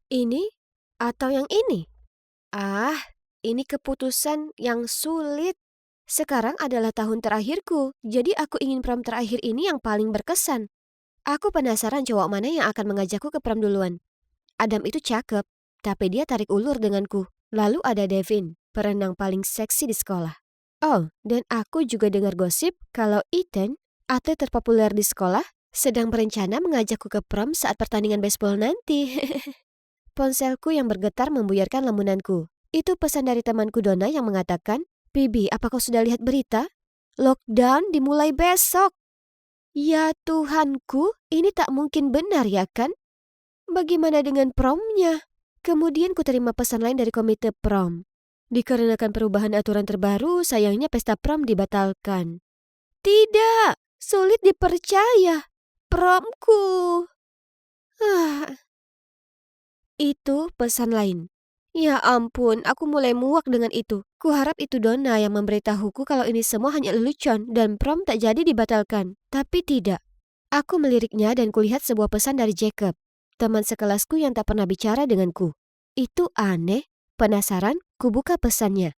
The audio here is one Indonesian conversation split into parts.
Ini atau yang ini? Ah, ini keputusan yang sulit. Sekarang adalah tahun terakhirku, jadi aku ingin prom terakhir ini yang paling berkesan. Aku penasaran cowok mana yang akan mengajakku ke prom duluan. Adam itu cakep, tapi dia tarik ulur denganku. Lalu ada Devin, perenang paling seksi di sekolah. Oh, dan aku juga dengar gosip kalau Ethan, atlet terpopuler di sekolah, sedang berencana mengajakku ke prom saat pertandingan baseball nanti. Ponselku yang bergetar membuyarkan lamunanku. Itu pesan dari temanku Donna yang mengatakan, "Bibi, apa kau sudah lihat berita? Lockdown dimulai besok." Ya Tuhanku, ini tak mungkin benar ya kan? Bagaimana dengan promnya? Kemudian ku terima pesan lain dari komite prom. Dikarenakan perubahan aturan terbaru, sayangnya pesta prom dibatalkan. Tidak, sulit dipercaya. Promku. Ah, itu pesan lain. Ya ampun, aku mulai muak dengan itu. Kuharap itu Donna yang memberitahuku kalau ini semua hanya lelucon dan prom tak jadi dibatalkan. Tapi tidak. Aku meliriknya dan kulihat sebuah pesan dari Jacob, teman sekelasku yang tak pernah bicara denganku. Itu aneh. Penasaran, kubuka pesannya.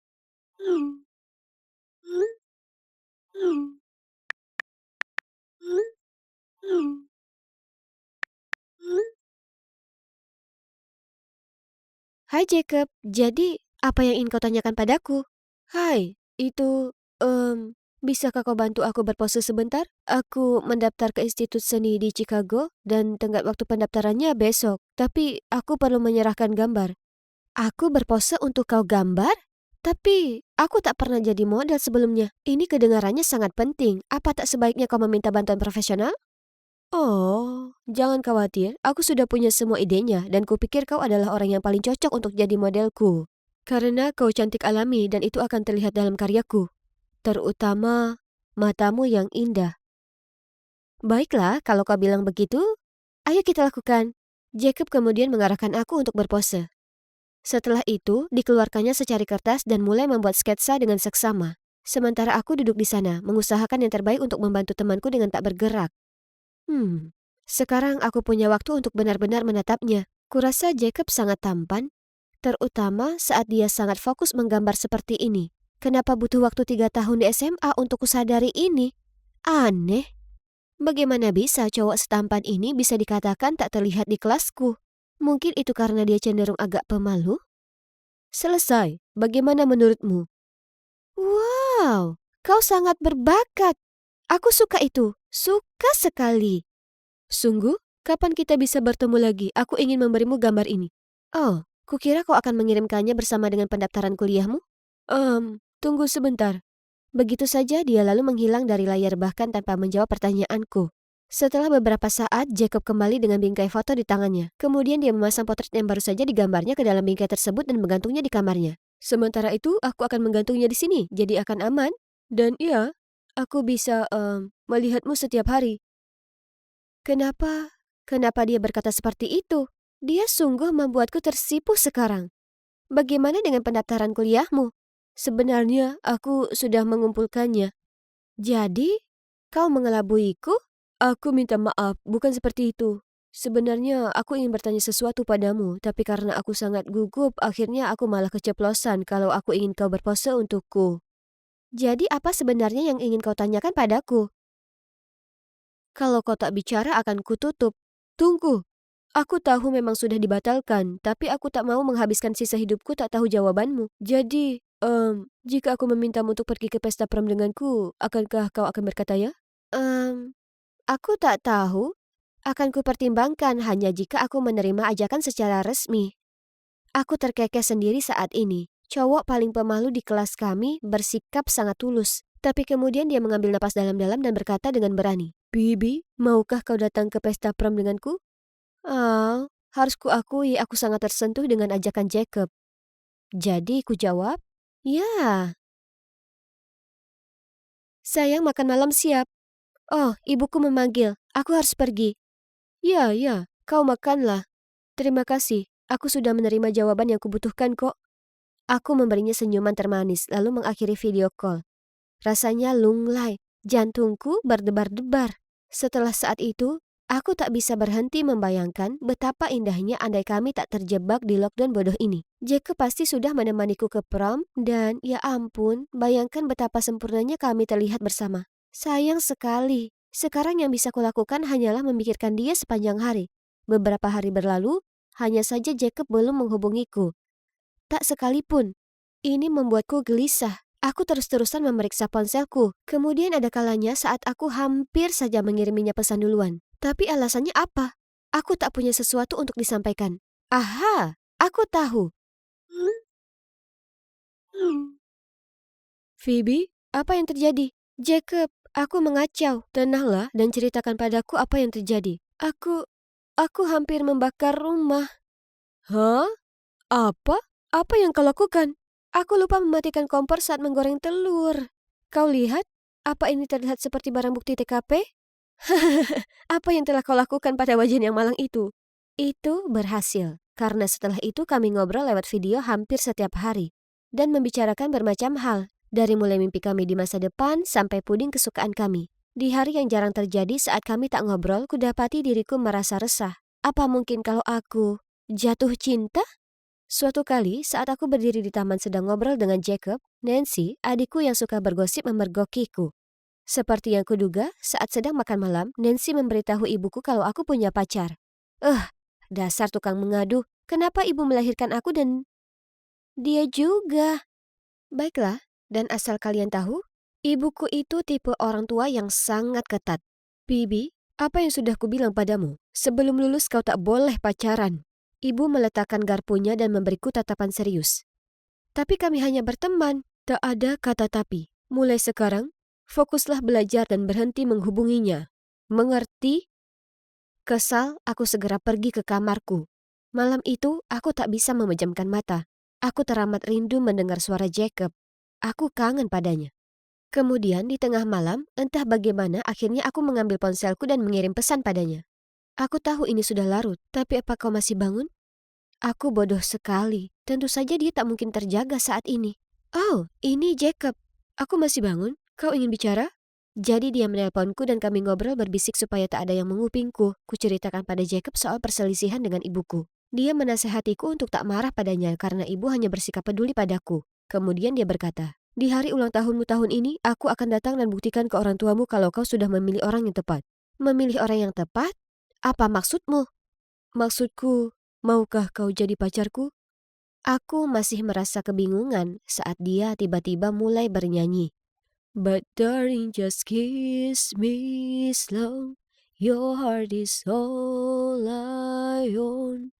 Hai Jacob, jadi apa yang ingin kau tanyakan padaku? Hai, itu, bisakah kau bantu aku berpose sebentar? Aku mendaftar ke Institut Seni di Chicago dan tenggat waktu pendaftarannya besok, tapi aku perlu menyerahkan gambar. Aku berpose untuk kau gambar? Tapi aku tak pernah jadi model sebelumnya. Ini kedengarannya sangat penting. Apa tak sebaiknya kau meminta bantuan profesional? Oh, jangan khawatir. Aku sudah punya semua idenya dan kupikir kau adalah orang yang paling cocok untuk jadi modelku. Karena kau cantik alami dan itu akan terlihat dalam karyaku. Terutama matamu yang indah. Baiklah, kalau kau bilang begitu, ayo kita lakukan. Jacob kemudian mengarahkan aku untuk berpose. Setelah itu, dikeluarkannya secari kertas dan mulai membuat sketsa dengan seksama. Sementara aku duduk di sana, mengusahakan yang terbaik untuk membantu temanku dengan tak bergerak. Sekarang aku punya waktu untuk benar-benar menatapnya. Kurasa Jacob sangat tampan, terutama saat dia sangat fokus menggambar seperti ini. Kenapa butuh waktu 3 tahun di SMA untuk kusadari ini? Aneh. Bagaimana bisa cowok setampan ini bisa dikatakan tak terlihat di kelasku? Mungkin itu karena dia cenderung agak pemalu? Selesai. Bagaimana menurutmu? Wow, kau sangat berbakat. Aku suka itu. Suka sekali. Sungguh? Kapan kita bisa bertemu lagi? Aku ingin memberimu gambar ini. Oh, kukira kau akan mengirimkannya bersama dengan pendaftaran kuliahmu? Tunggu sebentar. Begitu saja dia lalu menghilang dari layar bahkan tanpa menjawab pertanyaanku. Setelah beberapa saat, Jacob kembali dengan bingkai foto di tangannya. Kemudian dia memasang potret yang baru saja digambarnya ke dalam bingkai tersebut dan menggantungnya di kamarnya. Sementara itu, aku akan menggantungnya di sini, jadi akan aman. Dan iya, aku bisa melihatmu setiap hari. Kenapa? Kenapa dia berkata seperti itu? Dia sungguh membuatku tersipu sekarang. Bagaimana dengan pendaftaran kuliahmu? Sebenarnya aku sudah mengumpulkannya. Jadi, kau mengelabuiku? Aku minta maaf, bukan seperti itu. Sebenarnya aku ingin bertanya sesuatu padamu, tapi karena aku sangat gugup, akhirnya aku malah keceplosan kalau aku ingin kau berpose untukku. Jadi apa sebenarnya yang ingin kau tanyakan padaku? Kalau kau tak bicara akan kututup. Tunggu, aku tahu memang sudah dibatalkan, tapi aku tak mau menghabiskan sisa hidupku tak tahu jawabanmu. Jadi, jika aku memintamu untuk pergi ke pesta prom denganku, akankah kau akan berkata ya? Aku tak tahu. Akan kupertimbangkan hanya jika aku menerima ajakan secara resmi. Aku terkekeh sendiri saat ini. Cowok paling pemalu di kelas kami bersikap sangat tulus. Tapi kemudian dia mengambil napas dalam-dalam dan berkata dengan berani, "Bibi, maukah kau datang ke pesta prom denganku?" Oh, harus kuakui aku sangat tersentuh dengan ajakan Jacob. Jadi ku jawab, "Ya, sayang makan malam siap. Oh, ibuku memanggil. Aku harus pergi." "Ya, ya, kau makanlah. Terima kasih. Aku sudah menerima jawaban yang kubutuhkan kok." Aku memberinya senyuman termanis lalu mengakhiri video call. Rasanya lunglai, jantungku berdebar-debar. Setelah saat itu, Aku tak bisa berhenti membayangkan betapa indahnya andai kami tak terjebak di lockdown bodoh ini. Jacob pasti sudah menemaniku ke prom dan ya ampun, bayangkan betapa sempurnanya kami terlihat bersama. Sayang sekali. Sekarang yang bisa kulakukan hanyalah memikirkan dia sepanjang hari. Beberapa hari berlalu, hanya saja Jacob belum menghubungiku. Tak sekalipun. Ini membuatku gelisah. Aku terus-terusan memeriksa ponselku. Kemudian ada kalanya saat aku hampir saja mengiriminya pesan duluan. Tapi alasannya apa? Aku tak punya sesuatu untuk disampaikan. Aha, aku tahu. Phoebe, apa yang terjadi? Jacob, aku mengacau. Tenanglah dan ceritakan padaku apa yang terjadi. Aku hampir membakar rumah. Hah? Apa? Apa yang kau lakukan? Aku lupa mematikan kompor saat menggoreng telur. Kau lihat? Apa ini terlihat seperti barang bukti TKP? Apa yang telah kau lakukan pada wajan yang malang itu? Itu berhasil, karena setelah itu kami ngobrol lewat video hampir setiap hari. Dan membicarakan bermacam hal, dari mulai mimpi kami di masa depan sampai puding kesukaan kami. Di hari yang jarang terjadi saat kami tak ngobrol, kudapati diriku merasa resah. Apa mungkin kalau aku jatuh cinta? Suatu kali saat aku berdiri di taman sedang ngobrol dengan Jacob, Nancy, adikku yang suka bergosip memergokiku. Seperti yang kuduga, saat sedang makan malam, Nancy memberitahu ibuku kalau aku punya pacar. Dasar tukang mengadu. Kenapa ibu melahirkan aku dan dia juga? Baiklah, dan asal kalian tahu, ibuku itu tipe orang tua yang sangat ketat. Bibi, apa yang sudah kubilang padamu? Sebelum lulus kau tak boleh pacaran. Ibu meletakkan garpunya dan memberiku tatapan serius. Tapi kami hanya berteman, tak ada kata tapi. Mulai sekarang, fokuslah belajar dan berhenti menghubunginya. Mengerti? Kesal, aku segera pergi ke kamarku. Malam itu, aku tak bisa memejamkan mata. Aku teramat rindu mendengar suara Jacob. Aku kangen padanya. Kemudian di tengah malam, entah bagaimana akhirnya aku mengambil ponselku dan mengirim pesan padanya. Aku tahu ini sudah larut, tapi apa kau masih bangun? Aku bodoh sekali. Tentu saja dia tak mungkin terjaga saat ini. Oh, ini Jacob. Aku masih bangun. Kau ingin bicara? Jadi dia menelponku dan kami ngobrol berbisik supaya tak ada yang mengupingku. Kuceritakan pada Jacob soal perselisihan dengan ibuku. Dia menasehatiku untuk tak marah padanya karena ibu hanya bersikap peduli padaku. Kemudian dia berkata, di hari ulang tahunmu tahun ini, aku akan datang dan buktikan ke orang tuamu kalau kau sudah memilih orang yang tepat. Memilih orang yang tepat? Apa maksudmu? Maksudku, maukah kau jadi pacarku? Aku masih merasa kebingungan saat dia tiba-tiba mulai bernyanyi. But darling, just kiss me slow. Your heart is all I own.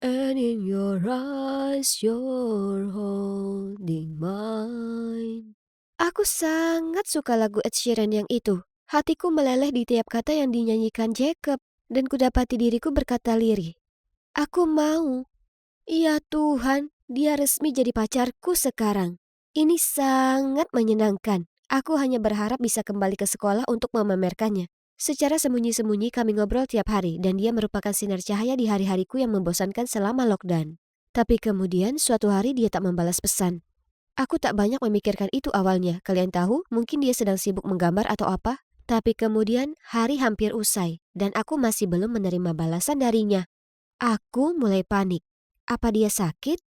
And in your eyes, you're holding mine. Aku sangat suka lagu Ed Sheeran yang itu. Hatiku meleleh di tiap kata yang dinyanyikan Jacob. Dan kudapati diriku berkata lirih. Aku mau. Ya Tuhan, dia resmi jadi pacarku sekarang. Ini sangat menyenangkan. Aku hanya berharap bisa kembali ke sekolah untuk memamerkannya. Secara sembunyi-sembunyi kami ngobrol tiap hari dan dia merupakan sinar cahaya di hari-hariku yang membosankan selama lockdown. Tapi kemudian suatu hari dia tak membalas pesan. Aku tak banyak memikirkan itu awalnya. Kalian tahu, mungkin dia sedang sibuk menggambar atau apa. Tapi kemudian hari hampir usai dan aku masih belum menerima balasan darinya. Aku mulai panik. Apa dia sakit?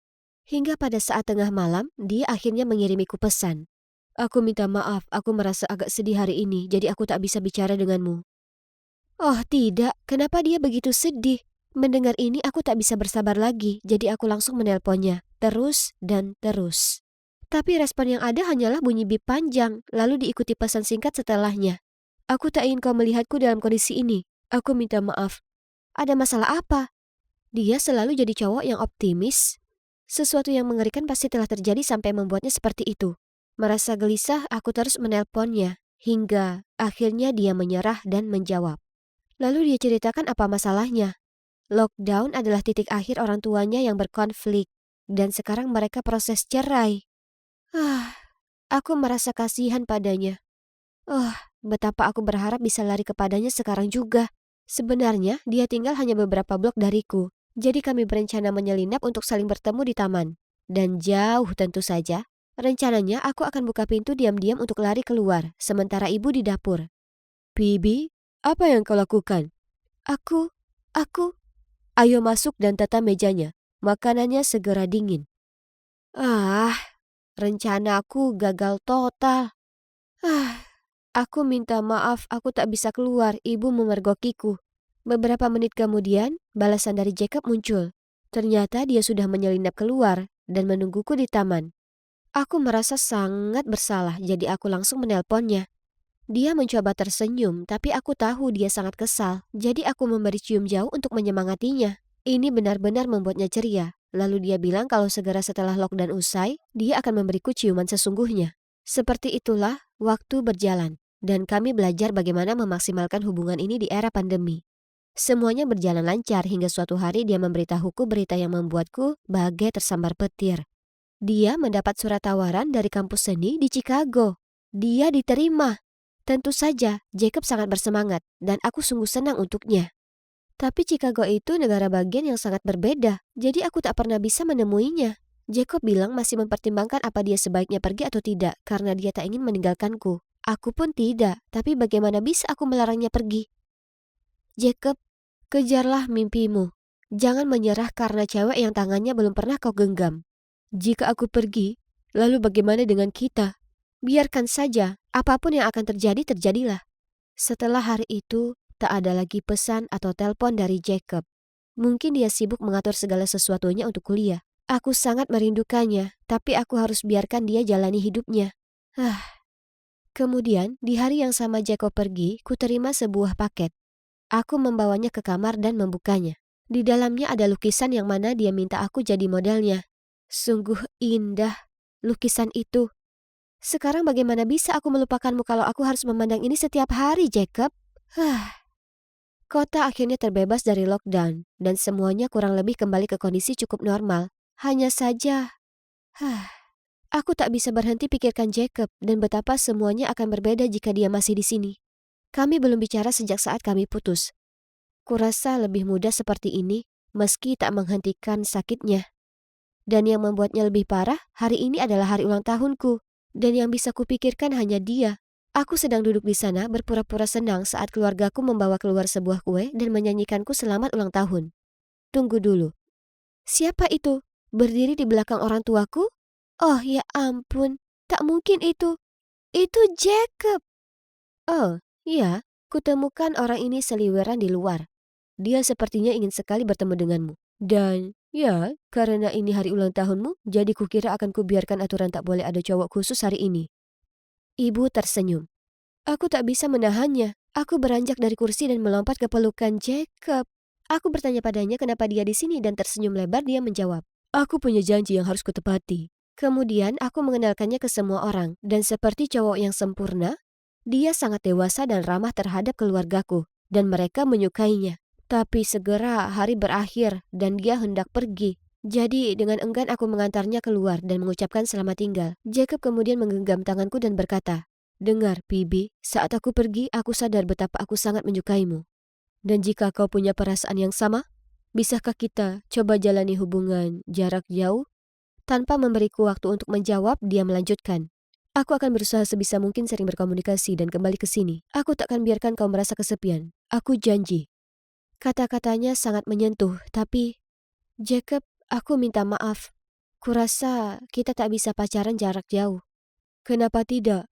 Hingga pada saat tengah malam, dia akhirnya mengirimiku pesan. Aku minta maaf, aku merasa agak sedih hari ini, jadi aku tak bisa bicara denganmu. Oh tidak, kenapa dia begitu sedih? Mendengar ini aku tak bisa bersabar lagi, jadi aku langsung menelponnya, terus dan terus. Tapi respon yang ada hanyalah bunyi bip panjang, lalu diikuti pesan singkat setelahnya. Aku tak ingin kau melihatku dalam kondisi ini. Aku minta maaf. Ada masalah apa? Dia selalu jadi cowok yang optimis. Sesuatu yang mengerikan pasti telah terjadi sampai membuatnya seperti itu. Merasa gelisah, aku terus menelponnya. Hingga akhirnya dia menyerah dan menjawab. Lalu dia ceritakan apa masalahnya. Lockdown adalah titik akhir orang tuanya yang berkonflik. Dan sekarang mereka proses cerai. Aku merasa kasihan padanya. Betapa aku berharap bisa lari kepadanya sekarang juga. Sebenarnya dia tinggal hanya beberapa blok dariku. Jadi kami berencana menyelinap untuk saling bertemu di taman. Dan jauh tentu saja. Rencananya aku akan buka pintu diam-diam untuk lari keluar, sementara ibu di dapur. Bibi, apa yang kau lakukan? Aku, aku. Ayo masuk dan tata mejanya. Makanannya segera dingin. Ah, rencanaku gagal total. Aku minta maaf, aku tak bisa keluar, ibu memergokiku. Beberapa menit kemudian, balasan dari Jacob muncul. Ternyata dia sudah menyelinap keluar dan menungguku di taman. Aku merasa sangat bersalah, jadi aku langsung menelponnya. Dia mencoba tersenyum, tapi aku tahu dia sangat kesal, jadi aku memberi cium jauh untuk menyemangatinya. Ini benar-benar membuatnya ceria. Lalu dia bilang kalau segera setelah lockdown usai, dia akan memberiku ciuman sesungguhnya. Seperti itulah waktu berjalan, dan kami belajar bagaimana memaksimalkan hubungan ini di era pandemi. Semuanya berjalan lancar hingga suatu hari dia memberitahuku berita yang membuatku bagai tersambar petir. Dia mendapat surat tawaran dari kampus seni di Chicago. Dia diterima. Tentu saja, Jacob sangat bersemangat dan aku sungguh senang untuknya. Tapi Chicago itu negara bagian yang sangat berbeda, jadi aku tak pernah bisa menemuinya. Jacob bilang masih mempertimbangkan apa dia sebaiknya pergi atau tidak karena dia tak ingin meninggalkanku. Aku pun tidak, tapi bagaimana bisa aku melarangnya pergi? Jacob, kejarlah mimpimu. Jangan menyerah karena cewek yang tangannya belum pernah kau genggam. Jika aku pergi, lalu bagaimana dengan kita? Biarkan saja, apapun yang akan terjadi, terjadilah. Setelah hari itu, tak ada lagi pesan atau telepon dari Jacob. Mungkin dia sibuk mengatur segala sesuatunya untuk kuliah. Aku sangat merindukannya, tapi aku harus biarkan dia jalani hidupnya. Kemudian, di hari yang sama Jacob pergi, kuterima sebuah paket. Aku membawanya ke kamar dan membukanya. Di dalamnya ada lukisan yang mana dia minta aku jadi modelnya. Sungguh indah lukisan itu. Sekarang bagaimana bisa aku melupakanmu kalau aku harus memandang ini setiap hari, Jacob? Kota akhirnya terbebas dari lockdown dan semuanya kurang lebih kembali ke kondisi cukup normal. Hanya saja, aku tak bisa berhenti pikirkan Jacob dan betapa semuanya akan berbeda jika dia masih di sini. Kami belum bicara sejak saat kami putus. Kurasa lebih mudah seperti ini meski tak menghentikan sakitnya. Dan yang membuatnya lebih parah, hari ini adalah hari ulang tahunku. Dan yang bisa kupikirkan hanya dia. Aku sedang duduk di sana berpura-pura senang saat keluargaku membawa keluar sebuah kue dan menyanyikanku selamat ulang tahun. Tunggu dulu. Siapa itu? Berdiri di belakang orang tuaku? Oh ya ampun, tak mungkin itu. Itu Jacob. Oh, iya, kutemukan orang ini seliweran di luar. Dia sepertinya ingin sekali bertemu denganmu. Dan, ya, karena ini hari ulang tahunmu, jadi kukira akan kubiarkan aturan tak boleh ada cowok khusus hari ini. Ibu tersenyum. Aku tak bisa menahannya. Aku beranjak dari kursi dan melompat ke pelukan Jacob. Aku bertanya padanya kenapa dia di sini dan tersenyum lebar dia menjawab. Aku punya janji yang harus kutepati. Kemudian aku mengenalkannya ke semua orang dan seperti cowok yang sempurna, dia sangat dewasa dan ramah terhadap keluargaku dan mereka menyukainya. Tapi segera hari berakhir dan dia hendak pergi. Jadi dengan enggan aku mengantarnya keluar dan mengucapkan selamat tinggal. Jacob kemudian menggenggam tanganku dan berkata, "Dengar, Bibi, saat aku pergi aku sadar betapa aku sangat menyukaimu. Dan jika kau punya perasaan yang sama, bisakah kita coba jalani hubungan jarak jauh?" Tanpa memberiku waktu untuk menjawab, dia melanjutkan. Aku akan berusaha sebisa mungkin sering berkomunikasi dan kembali ke sini. Aku tak akan biarkan kau merasa kesepian. Aku janji. Kata-katanya sangat menyentuh, tapi... Jacob, aku minta maaf. Kurasa kita tak bisa pacaran jarak jauh. Kenapa tidak?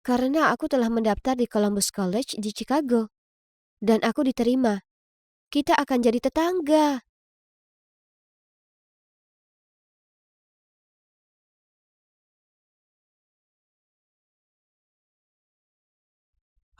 Karena aku telah mendaftar di Columbus College di Chicago. Dan aku diterima. Kita akan jadi tetangga.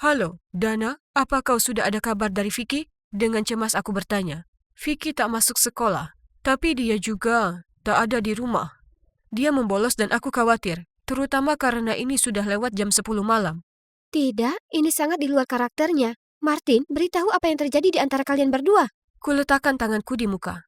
Halo, Dana, apa kau sudah ada kabar dari Vicky? Dengan cemas aku bertanya. Vicky tak masuk sekolah, tapi dia juga tak ada di rumah. Dia membolos dan aku khawatir, terutama karena ini sudah lewat jam 10 malam. Tidak, ini sangat di luar karakternya. Martin, beritahu apa yang terjadi di antara kalian berdua. Kuletakkan tanganku di muka.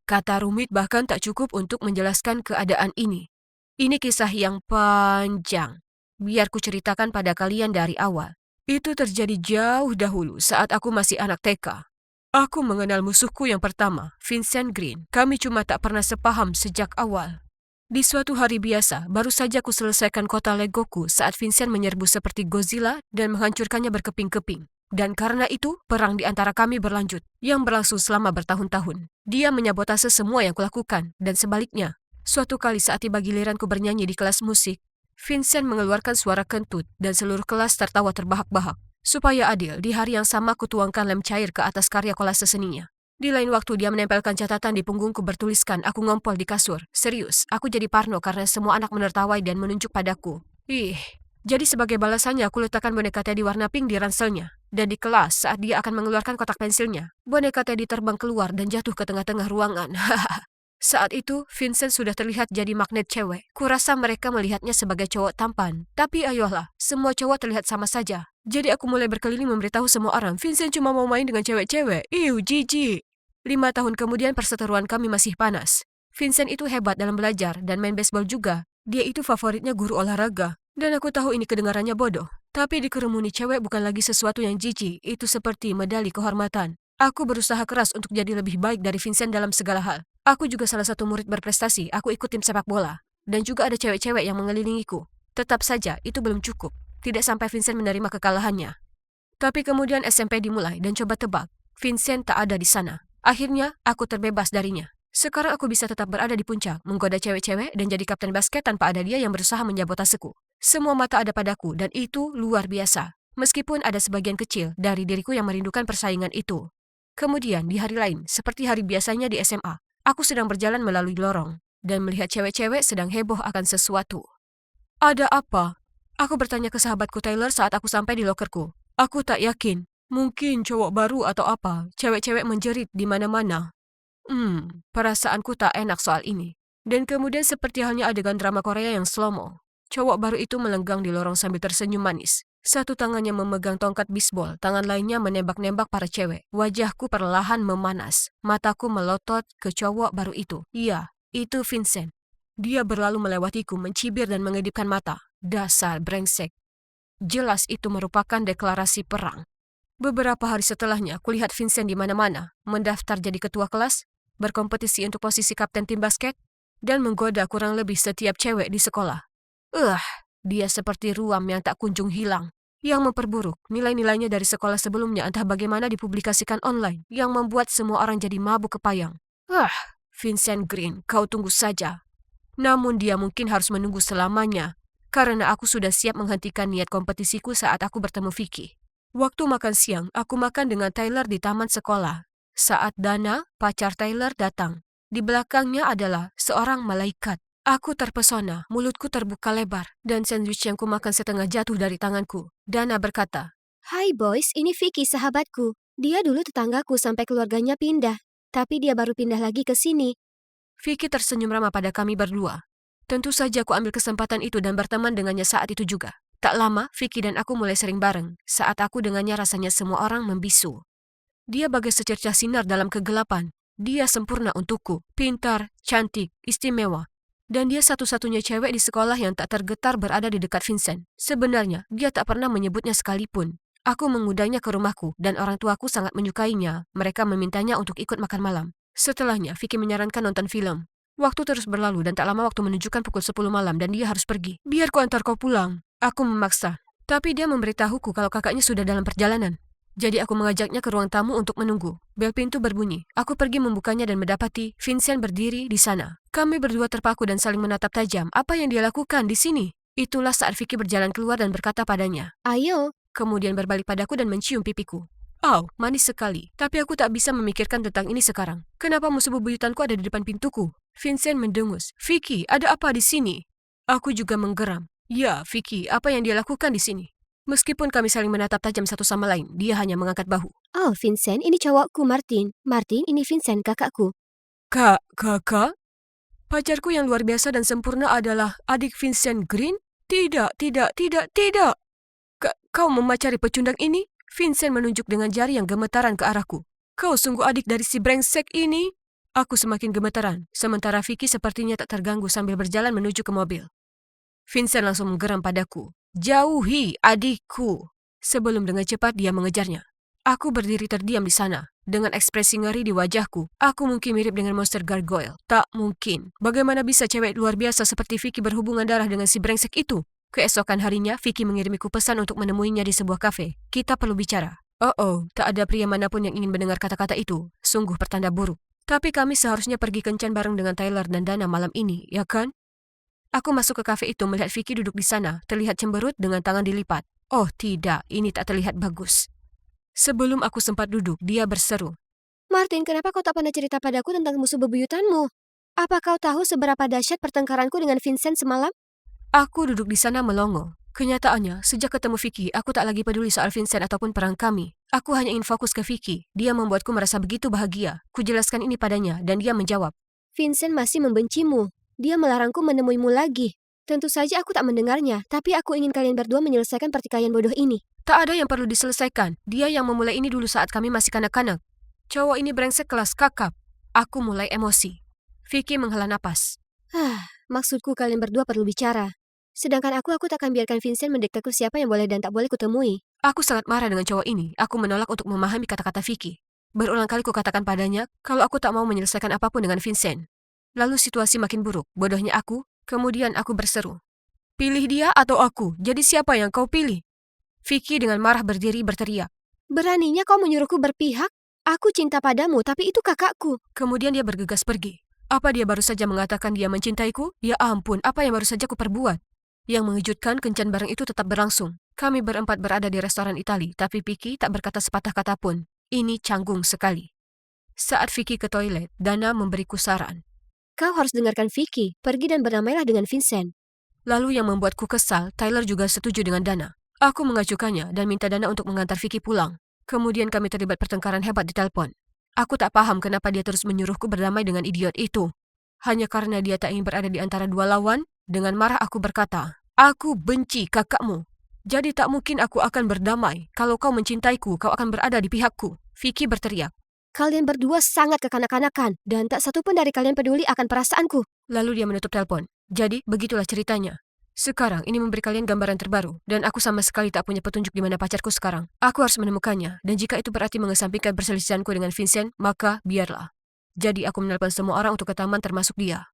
Kata rumit bahkan tak cukup untuk menjelaskan keadaan ini. Ini kisah yang panjang. Biar ku ceritakan pada kalian dari awal. Itu terjadi jauh dahulu saat aku masih anak TK. Aku mengenal musuhku yang pertama, Vincent Green. Kami cuma tak pernah sepaham sejak awal. Di suatu hari biasa, baru saja ku selesaikan kota Legoku saat Vincent menyerbu seperti Godzilla dan menghancurkannya berkeping-keping. Dan karena itu, perang di antara kami berlanjut, yang berlangsung selama bertahun-tahun. Dia menyabotase semua yang kulakukan, dan sebaliknya. Suatu kali saat tiba giliranku bernyanyi di kelas musik, Vincent mengeluarkan suara kentut dan seluruh kelas tertawa terbahak-bahak. Supaya adil, di hari yang sama kutuangkan lem cair ke atas karya kolase seninya. Di lain waktu dia menempelkan catatan di punggungku bertuliskan aku ngompol di kasur. Serius, aku jadi parno karena semua anak menertawai dan menunjuk padaku. Jadi sebagai balasannya aku letakkan boneka Teddy warna pink di ranselnya. Dan di kelas saat dia akan mengeluarkan kotak pensilnya, boneka Teddy terbang keluar dan jatuh ke tengah-tengah ruangan. Saat itu, Vincent sudah terlihat jadi magnet cewek. Kurasa mereka melihatnya sebagai cowok tampan. Tapi ayolah, semua cowok terlihat sama saja. Jadi aku mulai berkeliling memberitahu semua orang, Vincent cuma mau main dengan cewek-cewek. Jijik. 5 tahun kemudian perseteruan kami masih panas. Vincent itu hebat dalam belajar dan main baseball juga. Dia itu favoritnya guru olahraga. Dan aku tahu ini kedengarannya bodoh. Tapi dikerumuni cewek bukan lagi sesuatu yang jijik. Itu seperti medali kehormatan. Aku berusaha keras untuk jadi lebih baik dari Vincent dalam segala hal. Aku juga salah satu murid berprestasi. Aku ikut tim sepak bola. Dan juga ada cewek-cewek yang mengelilingiku. Tetap saja, itu belum cukup. Tidak sampai Vincent menerima kekalahannya. Tapi kemudian SMP dimulai dan coba tebak. Vincent tak ada di sana. Akhirnya, aku terbebas darinya. Sekarang aku bisa tetap berada di puncak, menggoda cewek-cewek dan jadi kapten basket tanpa ada dia yang berusaha menyabotaseku. Semua mata ada padaku dan itu luar biasa. Meskipun ada sebagian kecil dari diriku yang merindukan persaingan itu. Kemudian di hari lain, seperti hari biasanya di SMA, aku sedang berjalan melalui lorong dan melihat cewek-cewek sedang heboh akan sesuatu. Ada apa? Aku bertanya ke sahabatku Taylor saat aku sampai di lokerku. Aku tak yakin. Mungkin cowok baru atau apa. Cewek-cewek menjerit di mana-mana. Perasaanku tak enak soal ini. Dan kemudian seperti halnya adegan drama Korea yang slow-mo. Cowok baru itu melenggang di lorong sambil tersenyum manis. Satu tangannya memegang tongkat bisbol, tangan lainnya menembak-nembak para cewek. Wajahku perlahan memanas. Mataku melotot ke cowok baru itu. Iya, itu Vincent. Dia berlalu melewatiku, mencibir dan mengedipkan mata. Dasar brengsek. Jelas itu merupakan deklarasi perang. Beberapa hari setelahnya, kulihat Vincent di mana-mana, mendaftar jadi ketua kelas, berkompetisi untuk posisi kapten tim basket, dan menggoda kurang lebih setiap cewek di sekolah. Dia seperti ruam yang tak kunjung hilang, yang memperburuk nilai-nilainya dari sekolah sebelumnya entah bagaimana dipublikasikan online, yang membuat semua orang jadi mabuk kepayang. Vincent Green, kau tunggu saja. Namun dia mungkin harus menunggu selamanya, karena aku sudah siap menghentikan niat kompetisiku saat aku bertemu Vicky. Waktu makan siang, aku makan dengan Taylor di taman sekolah. Saat Dana, pacar Taylor, datang. Di belakangnya adalah seorang malaikat. Aku terpesona, mulutku terbuka lebar, dan sandwich yang kumakan setengah jatuh dari tanganku. Dana berkata, Hai boys, ini Vicky sahabatku. Dia dulu tetanggaku sampai keluarganya pindah. Tapi dia baru pindah lagi ke sini. Vicky tersenyum ramah pada kami berdua. Tentu saja aku ambil kesempatan itu dan berteman dengannya saat itu juga. Tak lama, Vicky dan aku mulai sering bareng. Saat aku dengannya rasanya semua orang membisu. Dia bagai secercah sinar dalam kegelapan. Dia sempurna untukku, pintar, cantik, istimewa. Dan dia satu-satunya cewek di sekolah yang tak tergetar berada di dekat Vincent. Sebenarnya, dia tak pernah menyebutnya sekalipun. Aku mengundangnya ke rumahku dan orang tuaku sangat menyukainya. Mereka memintanya untuk ikut makan malam. Setelahnya, Vicky menyarankan nonton film. Waktu terus berlalu dan tak lama waktu menunjukkan pukul 10 malam dan dia harus pergi. Biar ku antar kau pulang. Aku memaksa. Tapi dia memberitahuku kalau kakaknya sudah dalam perjalanan. Jadi aku mengajaknya ke ruang tamu untuk menunggu. Bel pintu berbunyi. Aku pergi membukanya dan mendapati Vincent berdiri di sana. Kami berdua terpaku dan saling menatap tajam. Apa yang dia lakukan di sini? Itulah saat Vicky berjalan keluar dan berkata padanya, Ayo. Kemudian berbalik padaku dan mencium pipiku. Manis sekali. Tapi aku tak bisa memikirkan tentang ini sekarang. Kenapa musuh bebuyutanku ada di depan pintuku? Vincent mendengus. Vicky, ada apa di sini? Aku juga menggeram. Ya, Vicky, apa yang dia lakukan di sini? Meskipun kami saling menatap tajam satu sama lain, dia hanya mengangkat bahu. Oh, Vincent, ini cowokku Martin. Martin, ini Vincent, kakakku. Kakak? Pacarku yang luar biasa dan sempurna adalah adik Vincent Green? Tidak. Kau memacari pecundang ini? Vincent menunjuk dengan jari yang gemetaran ke arahku. Kau sungguh adik dari si brengsek ini? Aku semakin gemetaran, sementara Vicky sepertinya tak terganggu sambil berjalan menuju ke mobil. Vincent langsung menggeram padaku. Jauhi adikku. Sebelum dengan cepat dia mengejarnya. Aku berdiri terdiam di sana. Dengan ekspresi ngeri di wajahku, aku mungkin mirip dengan monster gargoyle. Tak mungkin. Bagaimana bisa cewek luar biasa seperti Vicky berhubungan darah dengan si brengsek itu? Keesokan harinya, Vicky mengirimiku pesan untuk menemuinya di sebuah kafe. Kita perlu bicara. Oh, tak ada pria manapun yang ingin mendengar kata-kata itu. Sungguh pertanda buruk. Tapi kami seharusnya pergi kencan bareng dengan Tyler dan Dana malam ini, ya kan? Aku masuk ke kafe itu melihat Vicky duduk di sana, terlihat cemberut dengan tangan dilipat. Oh tidak, ini tak terlihat bagus. Sebelum aku sempat duduk, dia berseru. Martin, kenapa kau tak pernah cerita padaku tentang musuh bebuyutanmu? Apa kau tahu seberapa dahsyat pertengkaranku dengan Vincent semalam? Aku duduk di sana melongo. Kenyataannya, sejak ketemu Vicky, aku tak lagi peduli soal Vincent ataupun perang kami. Aku hanya ingin fokus ke Vicky. Dia membuatku merasa begitu bahagia. Kujelaskan ini padanya, dan dia menjawab. Vincent masih membencimu. Dia melarangku menemuimu lagi. Tentu saja aku tak mendengarnya, tapi aku ingin kalian berdua menyelesaikan pertikaian bodoh ini. Tak ada yang perlu diselesaikan. Dia yang memulai ini dulu saat kami masih kanak-kanak. Cowok ini brengsek kelas kakap. Aku mulai emosi. Vicky menghela napas. Maksudku kalian berdua perlu bicara. Sedangkan aku tak akan biarkan Vincent mendikteku siapa yang boleh dan tak boleh kutemui. Aku sangat marah dengan cowok ini. Aku menolak untuk memahami kata-kata Vicky. Berulang kali kukatakan padanya kalau aku tak mau menyelesaikan apapun dengan Vincent. Lalu situasi makin buruk. Bodohnya aku. Kemudian aku berseru. Pilih dia atau aku? Jadi siapa yang kau pilih? Vicky dengan marah berdiri berteriak. Beraninya kau menyuruhku berpihak? Aku cinta padamu, tapi itu kakakku. Kemudian dia bergegas pergi. Apa dia baru saja mengatakan dia mencintaiku? Ya ampun, apa yang baru saja kuperbuat? Yang mengejutkan, kencan bareng itu tetap berlangsung. Kami berempat berada di restoran Itali, tapi Vicky tak berkata sepatah kata pun. Ini canggung sekali. Saat Vicky ke toilet, Dana memberiku saran. Kau harus dengarkan Vicky, pergi dan berdamailah dengan Vincent. Lalu yang membuatku kesal, Tyler juga setuju dengan Dana. Aku mengacukannya dan minta Dana untuk mengantar Vicky pulang. Kemudian kami terlibat pertengkaran hebat di telepon. Aku tak paham kenapa dia terus menyuruhku berdamai dengan idiot itu. Hanya karena dia tak ingin berada di antara dua lawan, dengan marah aku berkata, aku benci kakakmu. Jadi tak mungkin aku akan berdamai. Kalau kau mencintaiku, kau akan berada di pihakku. Vicky berteriak. Kalian berdua sangat kekanak-kanakan, dan tak satu pun dari kalian peduli akan perasaanku. Lalu dia menutup telepon. Jadi, begitulah ceritanya. Sekarang, ini memberi kalian gambaran terbaru, dan aku sama sekali tak punya petunjuk di mana pacarku sekarang. Aku harus menemukannya, dan jika itu berarti mengesampingkan perselisihanku dengan Vincent, maka biarlah. Jadi, aku menelpon semua orang untuk ke taman termasuk dia.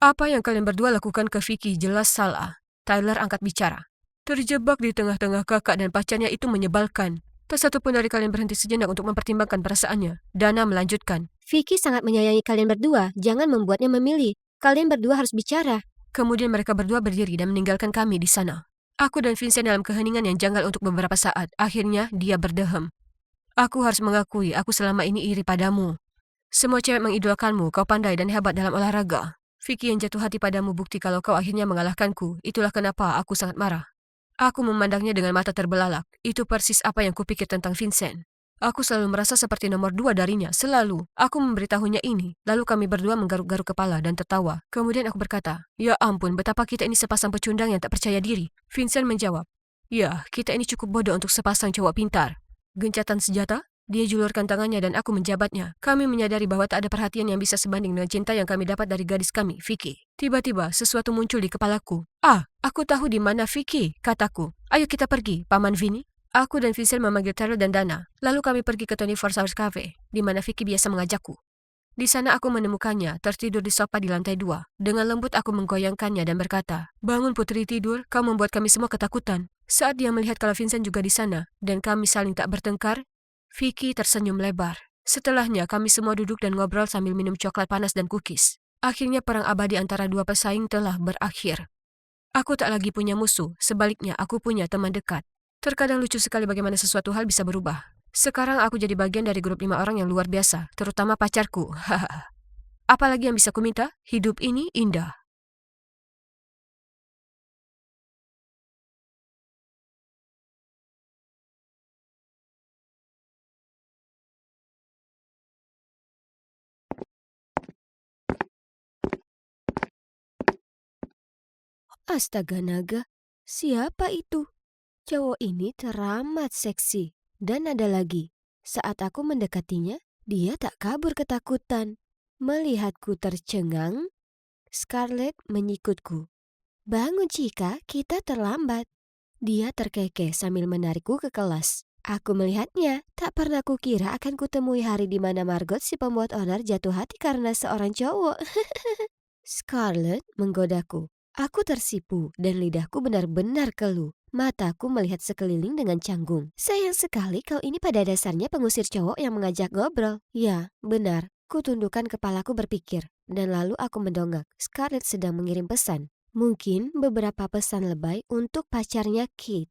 Apa yang kalian berdua lakukan ke Vicky jelas salah. Tyler angkat bicara. Terjebak di tengah-tengah kakak dan pacarnya itu menyebalkan. Tak satu pun dari kalian berhenti sejenak untuk mempertimbangkan perasaannya. Dana melanjutkan. Vicky sangat menyayangi kalian berdua, jangan membuatnya memilih. Kalian berdua harus bicara. Kemudian mereka berdua berdiri dan meninggalkan kami di sana. Aku dan Vincent dalam keheningan yang janggal untuk beberapa saat. Akhirnya, dia berdehem. Aku harus mengakui, aku selama ini iri padamu. Semua cewek mengidolakanmu, kau pandai dan hebat dalam olahraga. Vicky yang jatuh hati padamu bukti kalau kau akhirnya mengalahkanku. Itulah kenapa aku sangat marah. Aku memandangnya dengan mata terbelalak. Itu persis apa yang kupikir tentang Vincent. Aku selalu merasa seperti nomor 2 darinya, selalu. Aku memberitahunya ini, lalu kami berdua menggaruk-garuk kepala dan tertawa. Kemudian aku berkata, ya ampun, betapa kita ini sepasang pecundang yang tak percaya diri. Vincent menjawab, ya, kita ini cukup bodoh untuk sepasang cowok pintar. Gencatan senjata? Dia julurkan tangannya dan aku menjabatnya. Kami menyadari bahwa tak ada perhatian yang bisa sebanding dengan cinta yang kami dapat dari gadis kami, Vicky. Tiba-tiba, sesuatu muncul di kepalaku. Aku tahu di mana Vicky, kataku. Ayo kita pergi, Paman Vini. Aku dan Vincent memanggil Terrell dan Dana. Lalu kami pergi ke 24 Hours Cafe, di mana Vicky biasa mengajakku. Di sana aku menemukannya, tertidur di sofa di lantai 2. Dengan lembut aku menggoyangkannya dan berkata, bangun putri tidur, kau membuat kami semua ketakutan. Saat dia melihat kalau Vincent juga di sana, dan kami saling tak bertengkar, Vicky tersenyum lebar. Setelahnya kami semua duduk dan ngobrol sambil minum coklat panas dan cookies. Akhirnya perang abadi antara dua pesaing telah berakhir. Aku tak lagi punya musuh, sebaliknya aku punya teman dekat. Terkadang lucu sekali bagaimana sesuatu hal bisa berubah. Sekarang aku jadi bagian dari grup 5 orang yang luar biasa, terutama pacarku. Apalagi yang bisa kuminta? Hidup ini indah. Astaga naga, siapa itu? Cowok ini teramat seksi. Dan ada lagi, saat aku mendekatinya, dia tak kabur ketakutan. Melihatku tercengang, Scarlett menyikutku. Bangun Cika, kita terlambat. Dia terkekeh sambil menarikku ke kelas. Aku melihatnya, tak pernah kukira akan kutemui hari di mana Margot si pembuat onar jatuh hati karena seorang cowok. Scarlett menggodaku. Aku tersipu dan lidahku benar-benar keluh. Mataku melihat sekeliling dengan canggung. Sayang sekali kau ini pada dasarnya pengusir cowok yang mengajak ngobrol. Ya, benar. Kutundukkan kepalaku berpikir. Dan lalu aku mendongak. Scarlett sedang mengirim pesan. Mungkin beberapa pesan lebay untuk pacarnya Kate.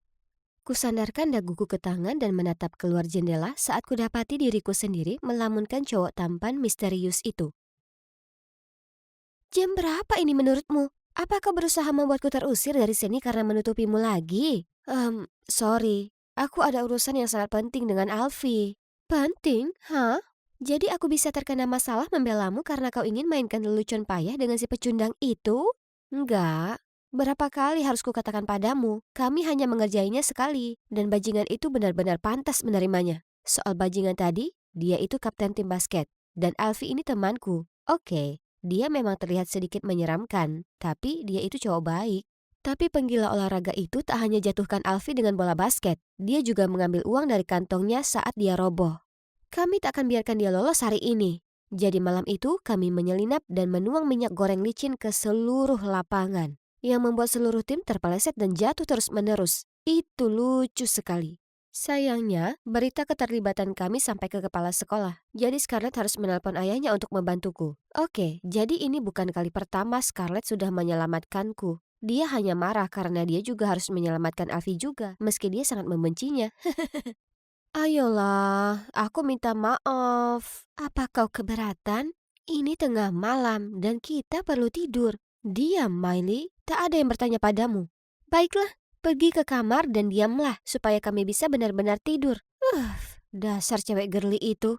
Kusandarkan daguku ke tangan dan menatap keluar jendela saat kudapati diriku sendiri melamunkan cowok tampan misterius itu. Jam berapa ini menurutmu? Apa kau berusaha membuatku terusir dari sini karena menutupimu lagi? Sorry. Aku ada urusan yang sangat penting dengan Alfie. Penting? Hah? Jadi aku bisa terkena masalah membelamu karena kau ingin mainkan lelucon payah dengan si pecundang itu? Enggak. Berapa kali harus kukatakan padamu, kami hanya mengerjainya sekali, dan bajingan itu benar-benar pantas menerimanya. Soal bajingan tadi, dia itu kapten tim basket, dan Alfie ini temanku. Oke. Dia memang terlihat sedikit menyeramkan, tapi dia itu cowok baik. Tapi penggila olahraga itu tak hanya jatuhkan Alfie dengan bola basket, dia juga mengambil uang dari kantongnya saat dia roboh. Kami tak akan biarkan dia lolos hari ini. Jadi malam itu kami menyelinap dan menuang minyak goreng licin ke seluruh lapangan, yang membuat seluruh tim terpeleset dan jatuh terus-menerus. Itu lucu sekali. Sayangnya, berita keterlibatan kami sampai ke kepala sekolah. Jadi Scarlett harus menelpon ayahnya untuk membantuku. Oke, jadi ini bukan kali pertama Scarlett sudah menyelamatkanku. Dia hanya marah karena dia juga harus menyelamatkan Alfie juga, meski dia sangat membencinya. Ayolah, aku minta maaf. Apa kau keberatan? Ini tengah malam dan kita perlu tidur. Diam, Miley. Tak ada yang bertanya padamu. Baiklah. Pergi ke kamar dan diamlah supaya kami bisa benar-benar tidur. Dasar cewek girly itu.